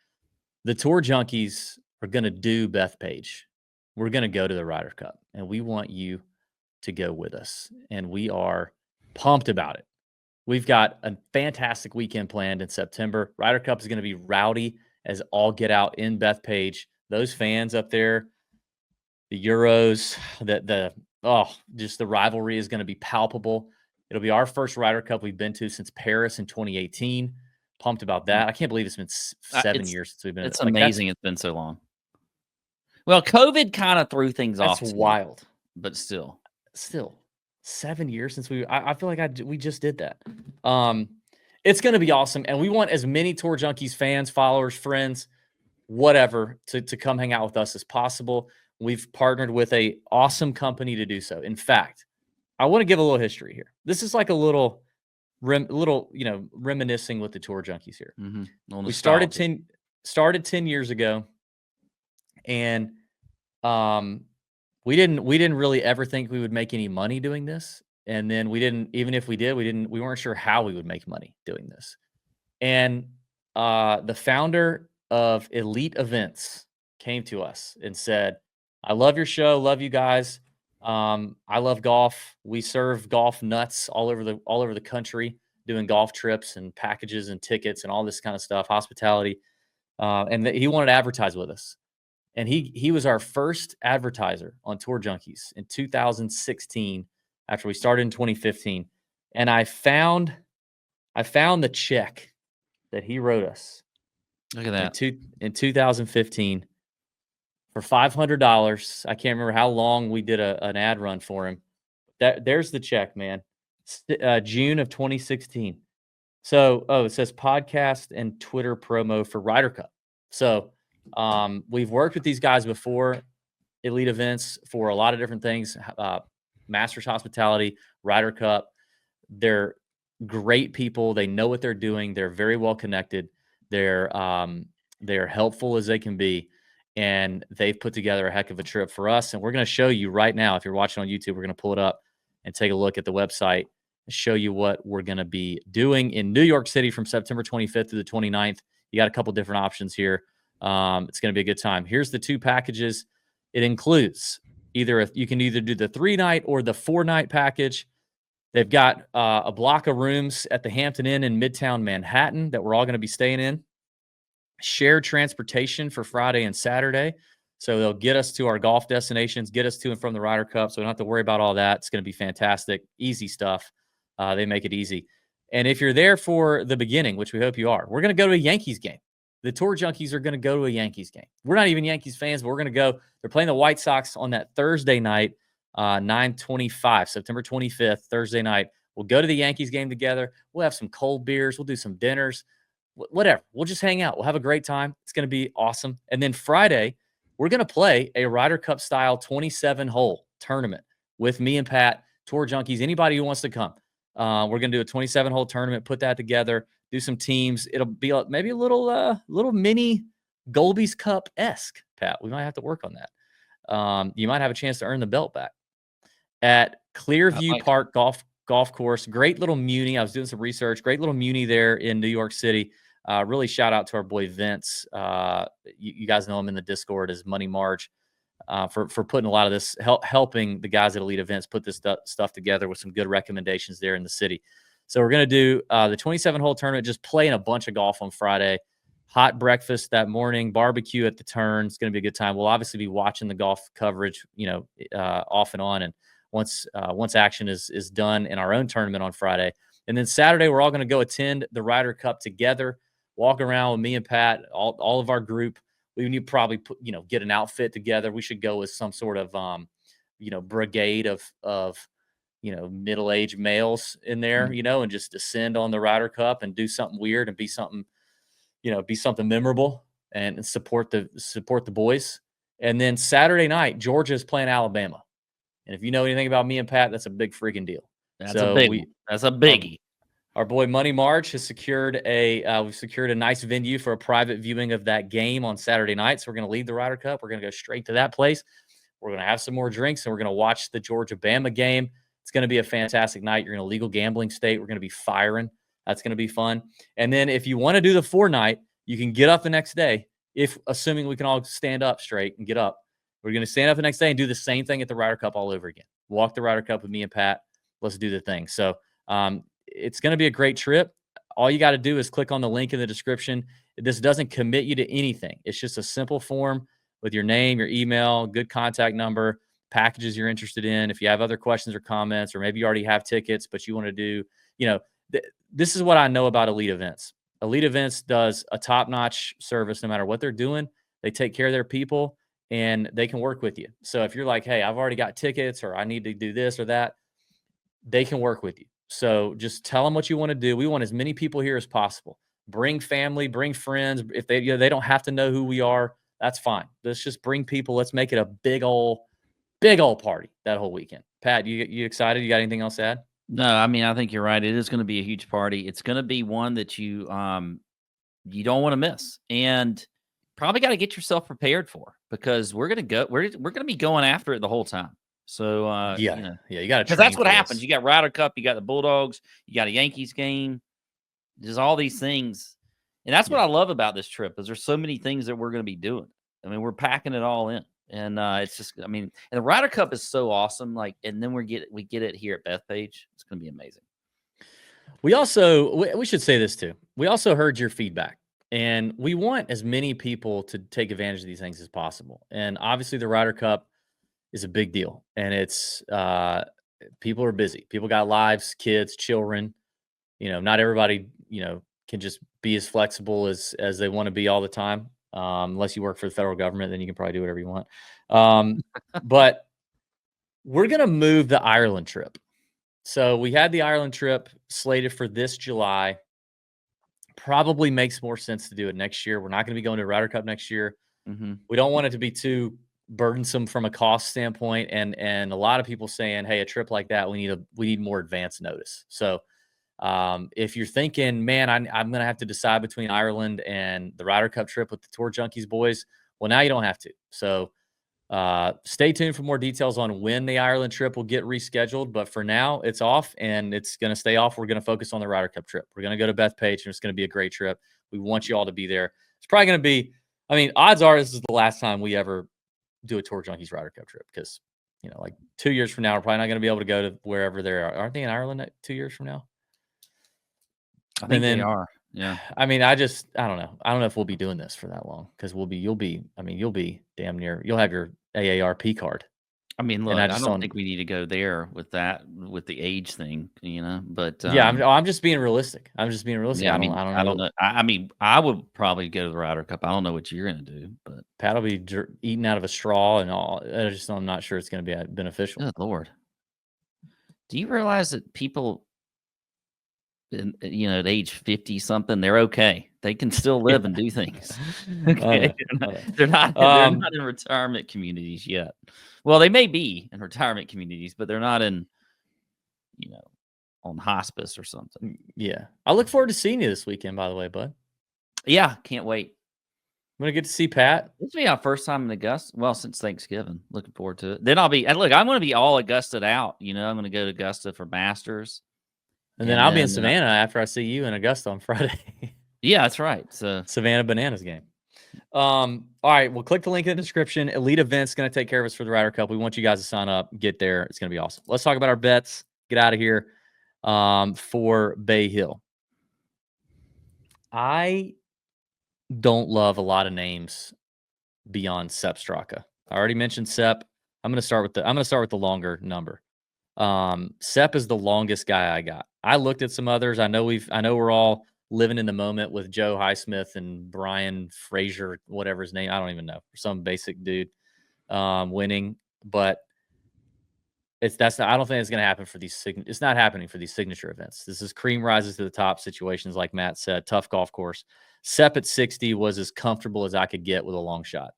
The Tour Junkies are going to do Bethpage. We're going to go to the Ryder Cup, and we want you to go with us. And we are pumped about it. We've got a fantastic weekend planned in September. Ryder Cup is going to be rowdy as all get out in Bethpage. Those fans up there, the Euros, just the rivalry is going to be palpable. It'll be our first Ryder Cup we've been to since Paris in 2018. Pumped about that. I can't believe it's been 7 years since we've been. It's amazing. It's been so long. Well, COVID kind of threw things off. That's wild, but still 7 years since I feel like we just did that. It's going to be awesome, and we want as many Tour Junkies fans, followers, friends, whatever, to come hang out with us as possible. We've partnered with a awesome company to do so. In fact, I want to give a little history here. This is like a little reminiscing with the Tour Junkies here. Mm-hmm. We started 10 years ago, and we didn't really ever think we would make any money doing this. And then even if we did, we weren't sure how we would make money doing this. And the founder of Elite Events came to us and said, I love your show. Love you guys. I love golf. We serve golf nuts all over the country, doing golf trips and packages and tickets and all this kind of stuff, hospitality. And he wanted to advertise with us. And he was our first advertiser on Tour Junkies in 2016 after we started in 2015. And I found the check that he wrote us. Look at that. In 2015 for $500. I can't remember how long we did an ad run for him. There's the check, man. June of 2016. So, it says podcast and Twitter promo for Ryder Cup. So, we've worked with these guys before, Elite Events, for a lot of different things. Masters Hospitality, Ryder Cup. They're great people. They know what they're doing. They're very well connected. They're helpful as they can be. And they've put together a heck of a trip for us. And we're going to show you right now. If you're watching on YouTube, we're going to pull it up and take a look at the website and show you what we're going to be doing in New York City from September 25th to the 29th. You got a couple different options here. It's going to be a good time. Here's the two packages. It includes you can either do the 3-night or the 4-night package. They've got a block of rooms at the Hampton Inn in Midtown Manhattan that we're all going to be staying in. Shared transportation for Friday and Saturday. So they'll get us to our golf destinations, get us to and from the Ryder Cup. So we don't have to worry about all that. It's going to be fantastic. Easy stuff. They make it easy. And if you're there for the beginning, which we hope you are, we're going to go to a Yankees game. The Tour Junkies are going to go to a Yankees game. We're not even Yankees fans, but we're going to go. They're playing the White Sox on that Thursday night, 9/25, September 25th, Thursday night. We'll go to the Yankees game together. We'll have some cold beers. We'll do some dinners. Whatever. We'll just hang out. We'll have a great time. It's going to be awesome. And then Friday, we're going to play a Ryder Cup style 27-hole tournament with me and Pat, Tour Junkies, anybody who wants to come. We're going to do a 27-hole tournament, put that together, do some teams. It'll be maybe a little mini Golby's Cup-esque, Pat. We might have to work on that. You might have a chance to earn the belt back at Clearview Park Golf Course. Great little muni. I was doing some research. Great little muni there in New York City. Really shout out to our boy Vince. You guys know him in the Discord as Money Marge, for putting a lot of this, helping the guys at Elite Events put this stuff together with some good recommendations there in the city. So we're going to do the 27-hole tournament, just playing a bunch of golf on Friday. Hot breakfast that morning, barbecue at the turn. It's going to be a good time. We'll obviously be watching the golf coverage, off and on. And once action is done in our own tournament on Friday. And then Saturday, we're all going to go attend the Ryder Cup together, walk around with me and Pat, all of our group. We need to probably get an outfit together. We should go with some sort of, brigade of middle-aged males in there, and just descend on the Ryder Cup and do something weird and be something memorable and support the boys. And then Saturday night, Georgia is playing Alabama. And if you know anything about me and Pat, that's a big freaking deal. That's a biggie. Our boy Money March has secured we've secured a nice venue for a private viewing of that game on Saturday night. So we're going to leave the Ryder Cup. We're going to go straight to that place. We're going to have some more drinks, and we're going to watch the Georgia-Bama game. It's going to be a fantastic night. You're in a legal gambling state. We're going to be firing. That's going to be fun. And then if you want to do the 4-night, you can get up the next day, assuming we can all stand up straight and get up. We're going to stand up the next day and do the same thing at the Ryder Cup all over again. Walk the Ryder Cup with me and Pat. Let's do the thing. So it's going to be a great trip. All you got to do is click on the link in the description. This doesn't commit you to anything. It's just a simple form with your name, your email, good contact number, packages you're interested in. If you have other questions or comments, or maybe you already have tickets, but you want to do, this is what I know about Elite Events. Elite Events does a top-notch service no matter what they're doing. They take care of their people, and they can work with you. So if you're like, hey, I've already got tickets, or I need to do this or that, they can work with you. So just tell them what you want to do. We want as many people here as possible. Bring family, bring friends. If they don't have to know who we are, that's fine. Let's just bring people. Let's make it a big old party that whole weekend. Pat, you excited? You got anything else to add? No, I mean, I think you're right. It is going to be a huge party. It's going to be one that you don't want to miss, and probably got to get yourself prepared for, because we're going to be going after it the whole time. So you got to, because that's what happens. You got Ryder Cup, you got the Bulldogs, you got a Yankees game. There's all these things, and that's what I love about this trip, is there's so many things that we're going to be doing. I mean, we're packing it all in. And it's just, and the Ryder Cup is so awesome. And then we get it here at Bethpage. It's going to be amazing. We also, we should say this too. We also heard your feedback, and we want as many people to take advantage of these things as possible. And obviously the Ryder Cup is a big deal, and it's, people are busy. People got lives, kids, children, not everybody, can just be as flexible as they want to be all the time. Unless you work for the federal government, then you can probably do whatever you want. But we're going to move the Ireland trip. So we had the Ireland trip slated for this July. Probably makes more sense to do it next year. We're not going to be going to Ryder Cup next year. Mm-hmm. We don't want it to be too burdensome from a cost standpoint. And a lot of people saying, hey, a trip like that, we need more advance notice. So if you're thinking, man, I'm going to have to decide between Ireland and the Ryder Cup trip with the Tour Junkies boys, well, now you don't have to. So stay tuned for more details on when the Ireland trip will get rescheduled. But for now, it's off, and it's going to stay off. We're going to focus on the Ryder Cup trip. We're going to go to Bethpage, and it's going to be a great trip. We want you all to be there. It's probably going to be, odds are this is the last time we ever do a Tour Junkies Ryder Cup trip, because, 2 years from now, we're probably not going to be able to go to wherever they are. Aren't they in Ireland 2 years from now? I think they are. Yeah. I don't know. I don't know if we'll be doing this for that long, because you'll be damn near, you'll have your AARP card. Look, I don't think we need to go there with the age thing, but yeah, I'm just being realistic. Yeah, I don't know. I would probably go to the Ryder Cup. I don't know what you're going to do, but Pat will be eating out of a straw and all. I'm not sure it's going to be beneficial. Good Lord. Do you realize that people, at age 50 something, they're okay. They can still live and do things. Okay. They're not in retirement communities yet. Well, they may be in retirement communities, but they're not in, on hospice or something. Yeah. I look forward to seeing you this weekend, by the way, bud. Yeah. Can't wait. I'm going to get to see Pat. This will be our first time in Augusta. Well, since Thanksgiving. Looking forward to it. Then I'm going to be all Augusta out. I'm going to go to Augusta for Masters. And then I'll be in Savannah after I see you in Augusta on Friday. Yeah, that's right. So Savannah Bananas game. All right, well, click the link in the description. Elite Events going to take care of us for the Ryder Cup. We want you guys to sign up, get there. It's going to be awesome. Let's talk about our bets. Get out of here for Bay Hill. I don't love a lot of names beyond Sepp Straka. I already mentioned Sepp. I'm going to start with the longer number. Sepp is the longest guy I got. I looked at some others. I know we're all living in the moment with Joe Highsmith and Brian Fraser, whatever his name. I don't even know. Some basic dude winning, but I don't think it's going to happen for these. It's not happening for these signature events. This is cream rises to the top situations, like Matt said. Tough golf course. Sepp at 60 was as comfortable as I could get with a long shot.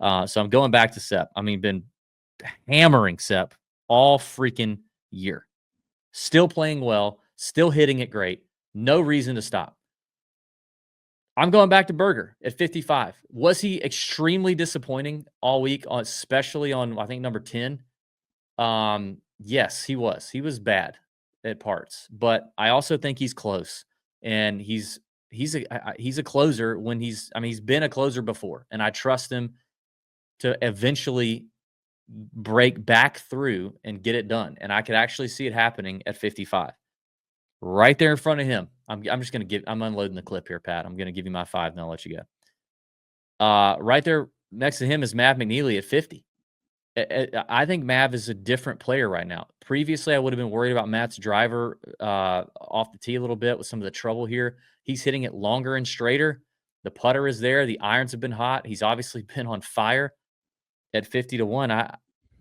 So I'm going back to Sepp. I mean, been hammering Sepp all freaking year. Still playing well. Still hitting it great. No reason to stop. I'm going back to Berger at 55. Was he extremely disappointing all week, especially on, I think, number 10? Yes, he was. He was bad at parts, but I also think he's close, and he's a closer when he's been a closer before, and I trust him to eventually break back through and get it done. And I could actually see it happening at 55. Right there in front of him. I'm unloading the clip here, Pat. I'm going to give you my 5 and I'll let you go. Right there next to him is Mav McNeely at 50. I think Mav is a different player right now. Previously, I would have been worried about Matt's driver off the tee a little bit with some of the trouble here. He's hitting it longer and straighter. The putter is there. The irons have been hot. He's obviously been on fire. At 50-1,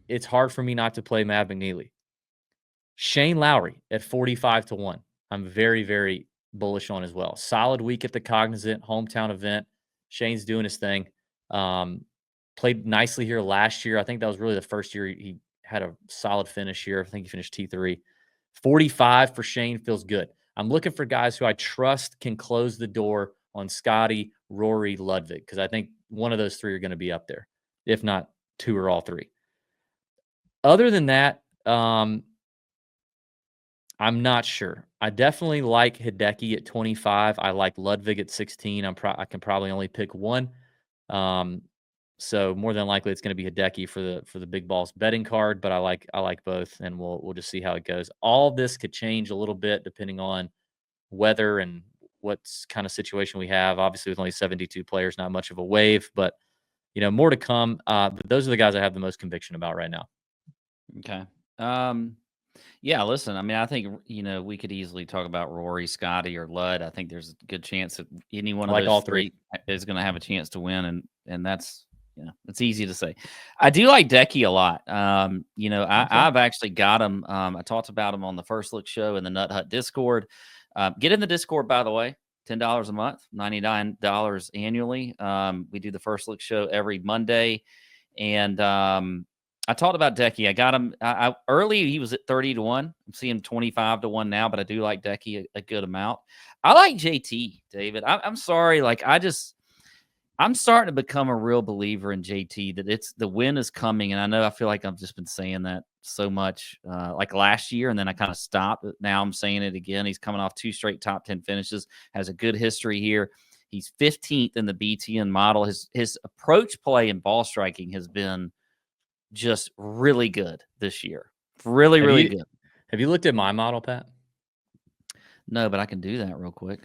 it's hard for me not to play Mav McNeely. Shane Lowry at 45-1. I'm very, very bullish on as well. Solid week at the Cognizant hometown event. Shane's doing his thing. Played nicely here last year. I think that was really the first year he had a solid finish here. I think he finished T3. 45 for Shane feels good. I'm looking for guys who I trust can close the door on Scotty, Rory, Ludwig, because I think one of those three are going to be up there, if not 2 or all 3. Other than that, I'm not sure. I definitely like Hideki at 25. I like Ludwig at 16. I can probably only pick one. So more than likely it's going to be Hideki for the big balls betting card, but I like both, and we'll just see how it goes. All this could change a little bit depending on weather and what kind of situation we have. Obviously, with only 72 players, not much of a wave, but more to come. But those are the guys I have the most conviction about right now. Okay. Yeah, listen, I think, we could easily talk about Rory, Scotty, or Lud. I think there's a good chance that any one of those all three is going to have a chance to win. And that's, it's easy to say. I do like Decky a lot. I've actually got him. I talked about him on the First Look show in the Nut Hut Discord. Get in the Discord, by the way. $10 a month, $99 annually. We do the First Look show every Monday. And I talked about Decky. I got him early. He was at 30-1. I'm seeing 25-1 now, but I do like Decky a good amount. I like JT, David. I'm sorry. I'm starting to become a real believer in JT, that the win is coming. And I feel like I've just been saying that so much like last year, and then I kind of stopped. Now I'm saying it again. He's coming off 2 straight top 10 finishes, has a good history here. He's 15th in the BTN model. His approach play and ball striking has been just really good this year. Really, really good. Have you looked at my model, Pat? No, but I can do that real quick.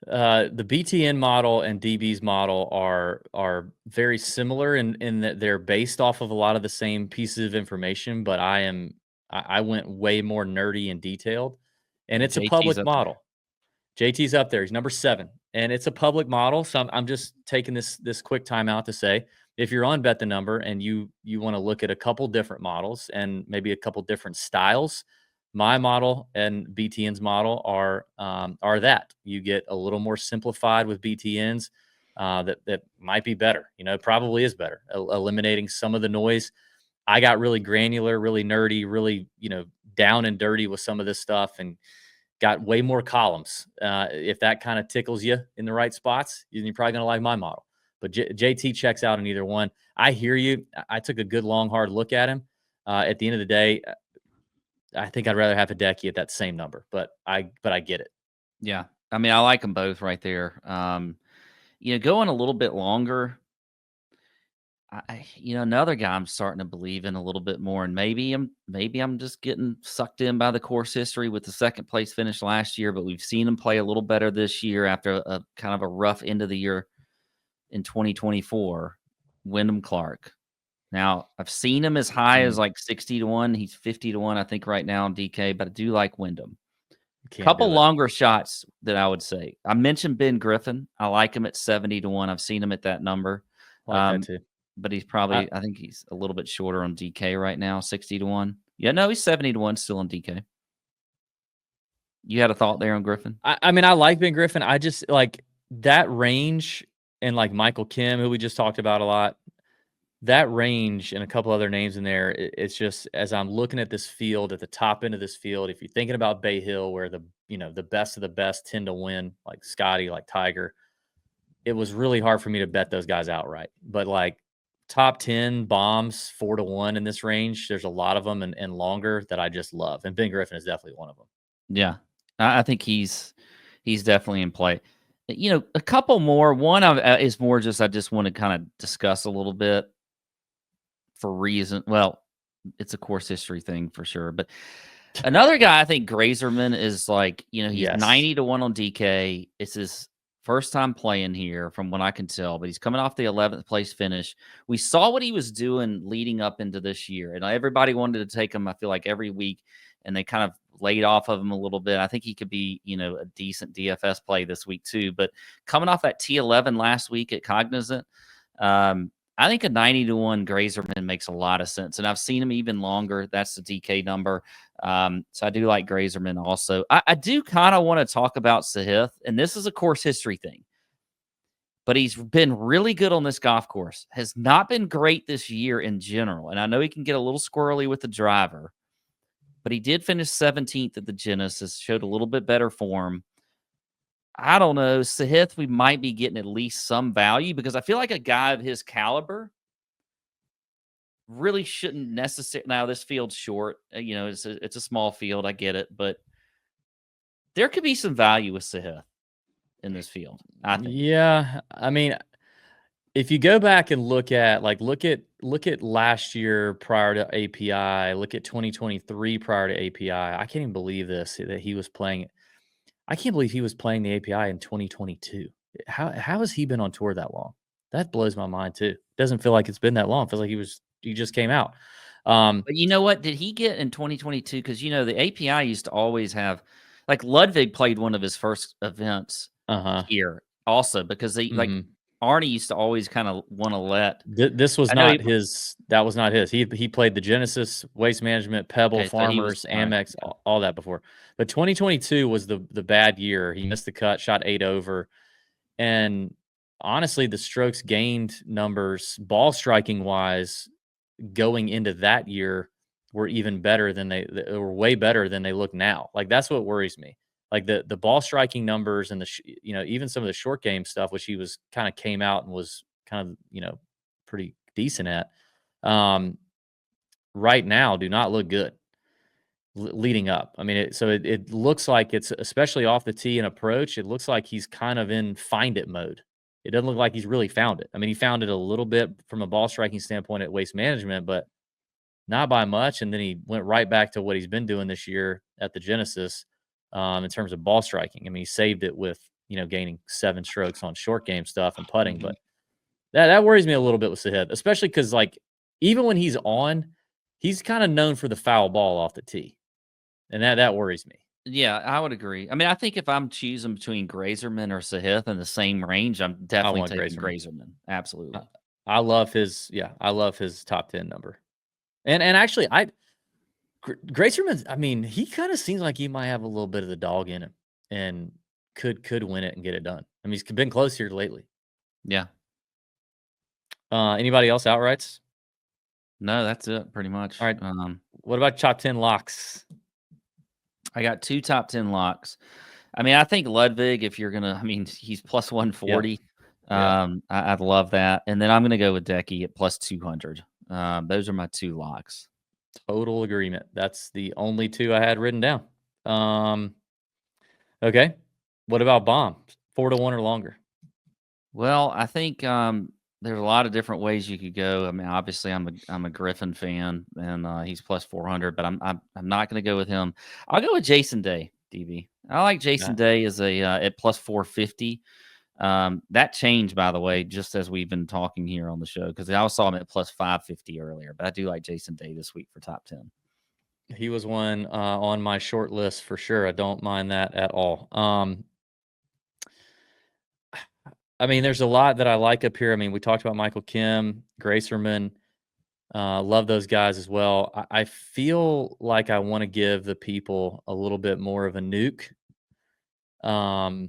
The BTN model and DB's model are very similar in that they're based off of a lot of the same pieces of information, but I went way more nerdy and detailed, and it's a public model. JT's up there. He's number 7, and it's a public model. So I'm just taking this quick time out to say, if you're on Bet the Number and you want to look at a couple different models and maybe a couple different styles, my model and BTN's model are that. You get a little more simplified with BTN's that might be better. Probably is better, eliminating some of the noise. I got really granular, really nerdy, really down and dirty with some of this stuff, and got way more columns. If that kind of tickles you in the right spots, you're probably going to like my model. But JT checks out in either one. I hear you. I took a good, long, hard look at him. At the end of the day, I think I'd rather have Hideki at that same number. But I get it. Yeah. I mean, I like them both right there. Going a little bit longer, another guy I'm starting to believe in a little bit more, and maybe I'm just getting sucked in by the course history with the second place finish last year, but we've seen him play a little better this year after a kind of a rough end of the year in 2024. Wyndham Clark. Now, I've seen him as high as like 60-1. He's 50-1, I think, right now on DK, but I do like Wyndham. Couple longer shots that I would say. I mentioned Ben Griffin. I like him at 70-1. I've seen him at that number. I like that too. But he's probably, I think he's a little bit shorter on DK right now, 60-1. Yeah, no, he's 70-1 still on DK. You had a thought there on Griffin? I mean, I like Ben Griffin. I just like that range, and like Michael Kim, who we just talked about a lot. That range and a couple other names in there, it's just, as I'm looking at this field, at the top end of this field, if you're thinking about Bay Hill, where the best of the best tend to win, like Scotty, like Tiger, it was really hard for me to bet those guys outright. But like top 10 bombs, 4-1 in this range, there's a lot of them and longer that I just love. And Ben Griffin is definitely one of them. Yeah, I think he's definitely in play. A couple more. One is more just I just want to kind of discuss a little bit. For reason, well, it's a course history thing for sure. But another guy, I think Grazerman is like, he's 90-1 on DK. It's his first time playing here, from what I can tell. But he's coming off the 11th place finish. We saw what he was doing leading up into this year, and everybody wanted to take him. I feel like every week, and they kind of laid off of him a little bit. I think he could be, a decent DFS play this week too. But coming off that T11 last week at Cognizant, I think a 90-1 Grazerman makes a lot of sense, and I've seen him even longer. That's the DK number. So I do like Grazerman also. I do kind of want to talk about Sahith, and this is a course history thing, but he's been really good on this golf course. Has not been great this year in general, and I know he can get a little squirrely with the driver, but he did finish 17th at the Genesis, showed a little bit better form. I don't know. Sahith, we might be getting at least some value, because I feel like a guy of his caliber really shouldn't necessarily. Now, this field's short. It's a small field. I get it. But there could be some value with Sahith in this field, I think. Yeah. I mean, if you go back and look at last year prior to API, look at 2023 prior to API, I can't even believe this, that he was playing. I can't believe he was playing the API in 2022. How has he been on tour that long? That blows my mind too. Doesn't feel like it's been that long. It feels like he just came out. But you know what? Did he get in 2022? Because the API used to always have, like, Ludwig played one of his first events here also, because they like Arnie used to always kind of want to let. This was not his. That was not his. He played the Genesis, Waste Management, Pebble, Farmers, Amex, all that before. But 2022 was the bad year. He missed the cut, shot 8 over, and honestly, the strokes gained numbers, ball striking wise, going into that year were even better than they were way better than they look now. Like, that's what worries me. Like the ball striking numbers and even some of the short game stuff, which he was kind of came out and was kind of, pretty decent at, right now do not look good leading up. I mean, it looks like it's, especially off the tee and approach, it looks like he's kind of in find it mode. It doesn't look like he's really found it. I mean, he found it a little bit from a ball striking standpoint at Waste Management, but not by much. And then he went right back to what he's been doing this year at the Genesis. In terms of ball striking. I mean, he saved it with, gaining 7 strokes on short game stuff and putting, but that worries me a little bit with Sahith, especially because, like, even when he's on, he's kind of known for the foul ball off the tee, and that worries me. Yeah, I would agree. I mean, I think if I'm choosing between Grazerman or Sahith in the same range, I'm definitely taking Grazerman. Absolutely. I love his top 10 number. And actually, Grazerman, I mean, he kind of seems like he might have a little bit of the dog in him and could win it and get it done. I mean, he's been close here lately. Yeah. Anybody else outrights? No, that's it pretty much. All right. What about top 10 locks? I got 2 top 10 locks. I mean, I think Ludwig, if you're gonna, I mean, he's plus 140. Yeah. I'd love that. And then I'm gonna go with Decky at plus 200. Those are my 2 locks. Total agreement. That's the only 2 I had written down. Okay. What about Bomb? 4-1 or longer? Well, I think there's a lot of different ways you could go. I mean, obviously, I'm a Griffin fan, and he's plus 400, but I'm not going to go with him. I'll go with Jason Day, DB. I like Jason Day as at plus 450. That changed, by the way, just as we've been talking here on the show, because I saw him at plus 550 earlier. But I do like Jason Day this week for top 10. He was one on my short list for sure. I don't mind that at all. I mean, there's a lot that I like up here. I mean, we talked about Michael Kim, Gracerman. Love those guys as well. I feel like I want to give the people a little bit more of a nuke. A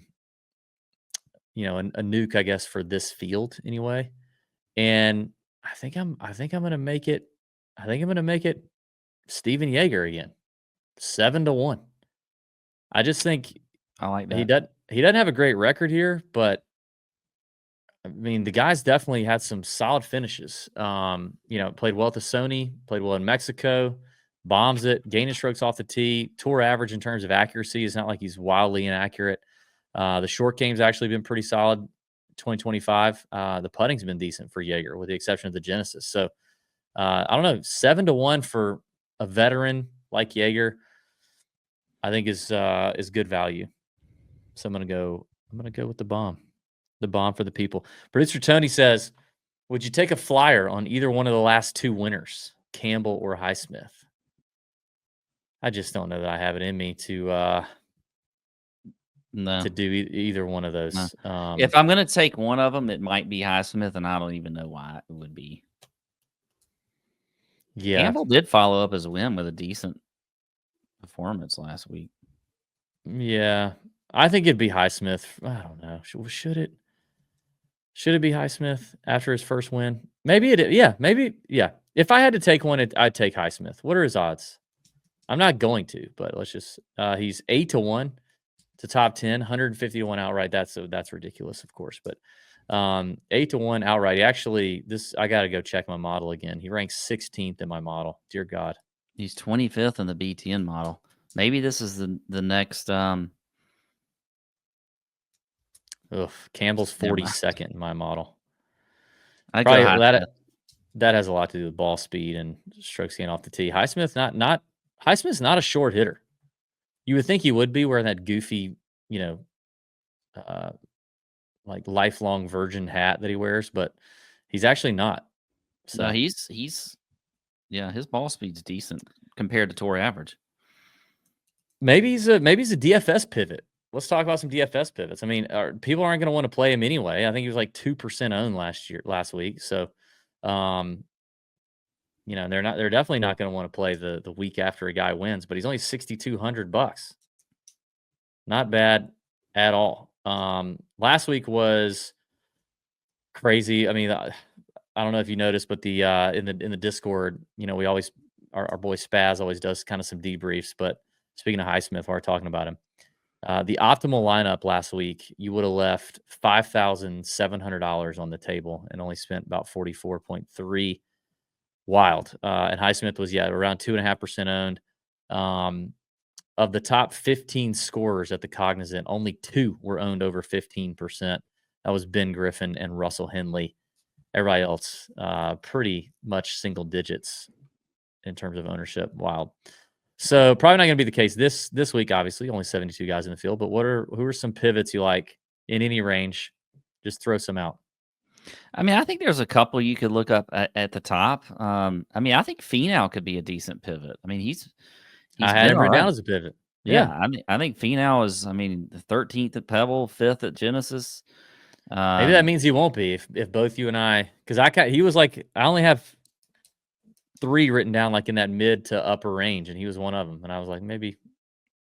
nuke, I guess, for this field anyway. And I think I'm gonna make it. I think I'm gonna make it Steven Yeager again, 7-1. I just think I like that. He doesn't have a great record here, but I mean, the guy's definitely had some solid finishes. Played well at the Sony, played well in Mexico, bombs it, gaining strokes off the tee. Tour average in terms of accuracy is not like he's wildly inaccurate. The short game's actually been pretty solid. 2025. The putting's been decent for Yeager, with the exception of the Genesis. So I don't know, 7-1 for a veteran like Yeager, I think is good value. So I'm gonna go with the bomb. The bomb for the people. Producer Tony says, would you take a flyer on either one of the last two winners, Campbell or Highsmith? I just don't know that I have it in me to do either one of those. No. If I'm going to take one of them, it might be Highsmith, and I don't even know why it would be. Yeah. Campbell did follow up his win with a decent performance last week. Yeah. I think it'd be Highsmith. I don't know. Should it? Should it be Highsmith after his first win? Maybe it. Yeah, maybe. Yeah. If I had to take one, I'd take Highsmith. What are his odds? I'm not going to, but let's just. He's 8-1 to top 10, 150-1 outright. That's ridiculous, of course. But 8-1 outright. Actually, I got to go check my model again. He ranks 16th in my model. Dear God. He's 25th in the BTN model. Maybe this is the next. Campbell's 42nd in my model. Probably that has a lot to do with ball speed and strokes gained off the tee. Highsmith's not a short hitter. You would think he would be, wearing that goofy, like lifelong virgin hat that he wears, but he's actually not. So no, he's his ball speed's decent compared to tour average. Maybe he's a DFS pivot. Let's talk about some DFS pivots. I mean, people aren't going to want to play him anyway. I think he was like 2% owned last week. So, they're definitely not going to want to play the week after a guy wins. But he's only $6,200. Not bad at all. Last week was crazy. I mean, I don't know if you noticed, but the in the Discord, we always our boy Spaz always does kind of some debriefs. But speaking of Highsmith, while we're talking about him. The optimal lineup last week, you would have left $5,700 on the table and only spent about 44.3. Wild. And Highsmith was around 2.5% owned. Of the top 15 scorers at the Cognizant, only 2 were owned over 15%. That was Ben Griffin and Russell Henley. Everybody else, pretty much single digits in terms of ownership. Wild. So probably not going to be the case this week. Obviously, only 72 guys in the field. But who are some pivots you like in any range? Just throw some out. I mean, I think there's a couple you could look up at the top. I think Finau could be a decent pivot. I mean, I had him written down as a pivot. Yeah. I think Finau is. 13th at Pebble, 5th at Genesis. Maybe that means he won't be if both you and I, because he was like, I only have 3 written down like in that mid to upper range, and he was one of them. And I was like, maybe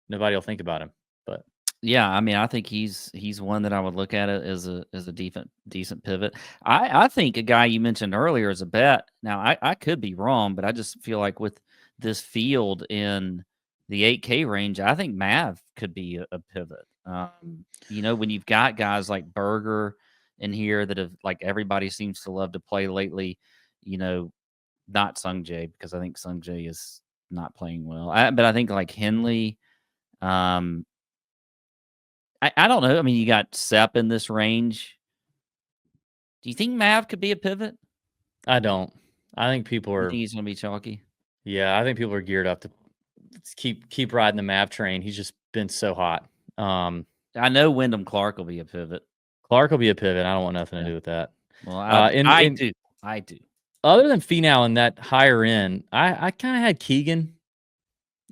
nobody will think about him. But yeah, I think he's one that I would look at it as a decent pivot. I think a guy you mentioned earlier is a bet. Now I could be wrong, but I just feel like with this field in the 8K range, I think Mav could be a pivot. When you've got guys like Berger in here that have, like, everybody seems to love to play lately, not Sung Jae, because I think Sung Jae is not playing well. But I think like Henley, I don't know. I mean, you got Sepp in this range. Do you think Mav could be a pivot? I don't. I think people You are. think he's going to be chalky? Yeah, I think people are geared up to keep riding the Mav train. He's just been so hot. I know Wyndham Clark will be a pivot. Clark will be a pivot. I don't want nothing to do with that. Well, I do. Other than Finau in that higher end, I kind of had Keegan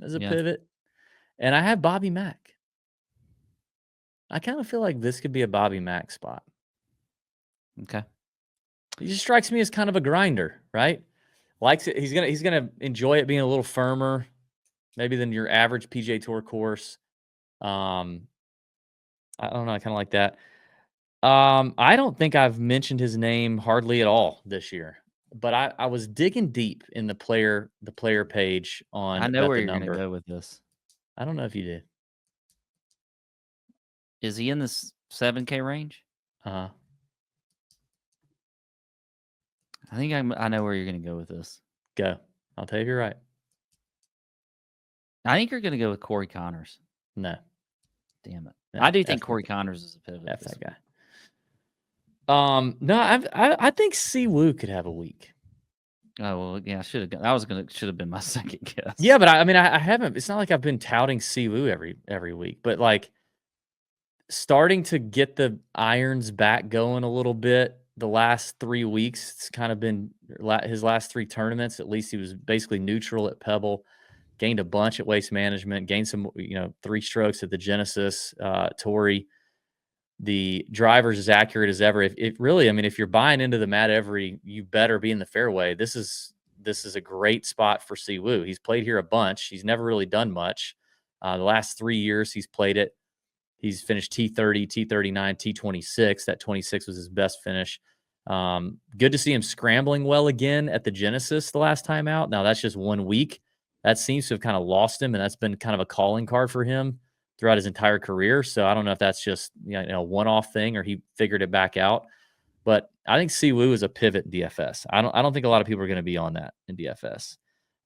as a pivot, and I had Bobby Mack. I kind of feel like this could be a Bobby Mack spot. Okay. He just strikes me as kind of a grinder, right? Likes it. He's gonna enjoy it being a little firmer, maybe than your average PGA Tour course. I don't know. I kind of like that. I don't think I've mentioned his name hardly at all this year, but I was digging deep in the player page on. I know where you're going to go with this. I don't know if you did. Is he in this 7K range? I think I know where you're going to go with this. Go. I'll tell you if you're right. I think you're going to go with Corey Connors. No. Damn it. No, I do think Corey Connors is a pivot. That's that guy. No, I think Siwoo could have a week. Oh well, yeah. Should have been my second guess. Yeah, but I mean, I haven't. It's not like I've been touting Siwoo every week, but like starting to get the irons back going a little bit. The last 3 weeks, it's kind of been his last 3 tournaments. At least he was basically neutral at Pebble, gained a bunch at Waste Management, gained some 3 strokes at the Genesis, Torrey. The driver's as accurate as ever. If really, I mean, if you're buying into the Matt Every, you better be in the fairway. This is a great spot for Siwoo. He's played here a bunch. He's never really done much. The last 3 years he's played it. He's finished T30, T39, T26. That 26 was his best finish. Good to see him scrambling well again at the Genesis the last time out. Now that's just 1 week. That seems to have kind of lost him, and that's been kind of a calling card for him throughout his entire career. So I don't know if that's just a one-off thing or he figured it back out. But I think Siwoo is a pivot in DFS. I don't think a lot of people are going to be on that in DFS.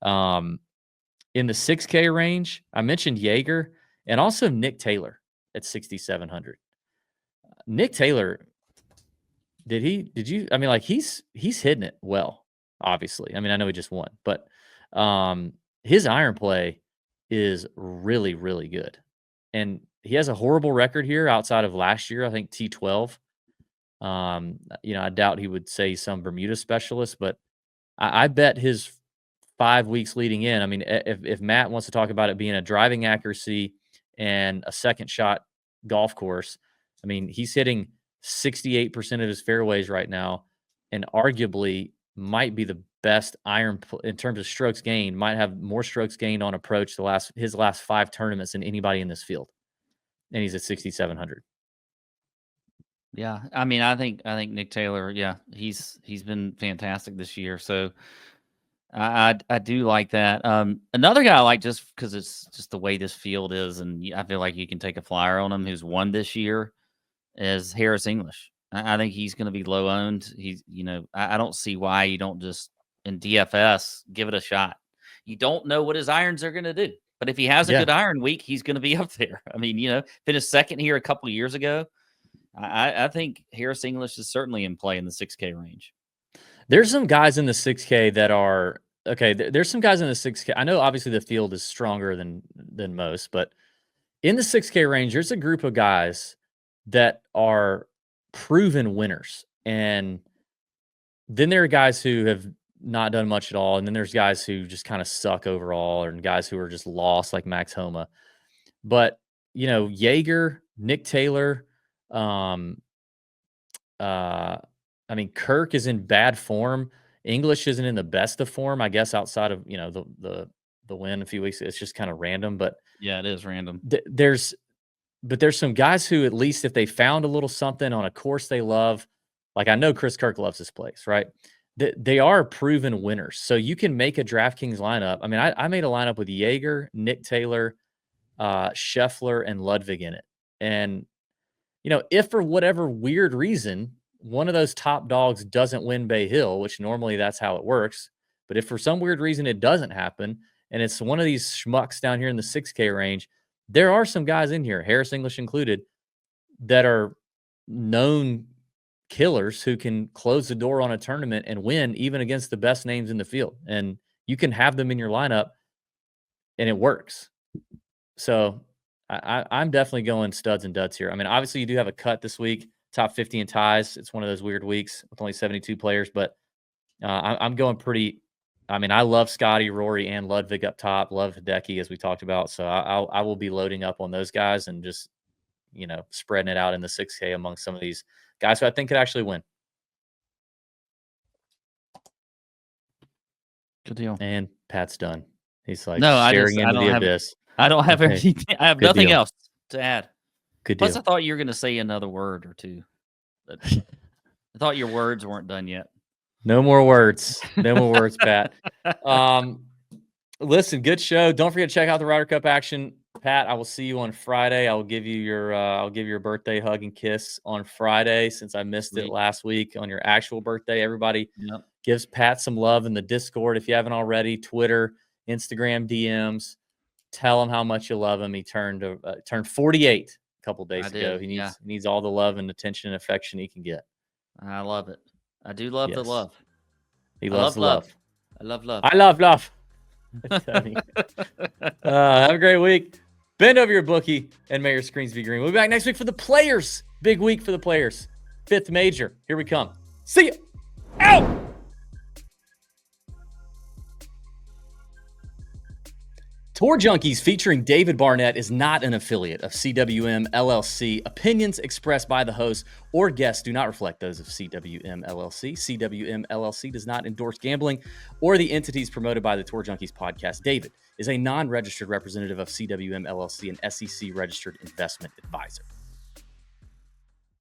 In the 6K range, I mentioned Jaeger and also Nick Taylor at 6,700. Nick Taylor, did you? I mean, like he's hitting it well. Obviously, I mean, I know he just won, but his iron play is really, really good. And he has a horrible record here outside of last year. I think T12. I doubt he would say some Bermuda specialist, but I bet his 5 weeks leading in. I mean, if Matt wants to talk about it being a driving accuracy and a second shot golf course, I mean, he's hitting 68% of his fairways right now, and arguably might be the best iron in terms of strokes gained. Might have more strokes gained on approach his last 5 tournaments than anybody in this field, and he's at 6,700. Yeah, I mean, I think Nick Taylor. Yeah, he's been fantastic this year. So I do like that. Another guy I like just because it's just the way this field is, and I feel like you can take a flyer on him. Who's won this year is Harris English. I think he's going to be low owned. He's I don't see why you don't just in DFS give it a shot. You don't know what his irons are going to do, but if he has a good iron week, he's going to be up there. I mean, finished second here a couple of years ago. I think Harris English is certainly in play in the 6K range. There's some guys in the 6K that are okay. There's some guys in the 6K. I know obviously the field is stronger than most, but in the 6K range, there's a group of guys that are proven winners. And then there are guys who have not done much at all. And then there's guys who just kind of suck overall, and guys who are just lost like Max Homa. But, Jaeger, Nick Taylor, I mean, Kirk is in bad form. English isn't in the best of form, I guess, outside of, the win a few weeks. It's just kind of random, but yeah, it is random. There's some guys who, at least if they found a little something on a course they love, like I know Chris Kirk loves this place, right? They are proven winners. So you can make a DraftKings lineup. I mean, I made a lineup with Jaeger, Nick Taylor, Scheffler, and Ludwig in it. And, if for whatever weird reason, one of those top dogs doesn't win Bay Hill, which normally that's how it works. But if for some weird reason it doesn't happen, and it's one of these schmucks down here in the 6K range, there are some guys in here, Harris English included, that are known killers who can close the door on a tournament and win even against the best names in the field. And you can have them in your lineup and it works. So I'm definitely going studs and duds here. I mean, obviously you do have a cut this week, top 50 in ties. It's one of those weird weeks with only 72 players, but I'm going pretty. I mean, I love Scotty, Rory, and Ludwig up top. Love Hideki, as we talked about. So I will be loading up on those guys and just, spreading it out in the 6K among some of these guys who I think could actually win. Good deal. And Pat's done. He's like no, staring into the abyss. I don't have anything. I have nothing else to add. Good deal. Plus, I thought you were going to say another word or two. But I thought your words weren't done yet. No more words. No more words, Pat. Listen, good show. Don't forget to check out the Ryder Cup action. Pat, I will see you on Friday. I'll give you your birthday hug and kiss on Friday since I missed it last week on your actual birthday. Everybody gives Pat some love in the Discord if you haven't already. Twitter, Instagram DMs. Tell him how much you love him. He turned 48 a couple days ago. He needs all the love and attention and affection he can get. I love it. I do love the love. He loves the love. I love love. I love love. Have a great week. Bend over your bookie and may your screens be green. We'll be back next week for the players. Big week for the players. 5th major. Here we come. See ya. Out. Tour Junkies featuring David Barnett is not an affiliate of CWM LLC. Opinions expressed by the host or guests do not reflect those of CWM LLC. CWM LLC does not endorse gambling or the entities promoted by the Tour Junkies podcast. David is a non-registered representative of CWM LLC, an SEC registered investment advisor.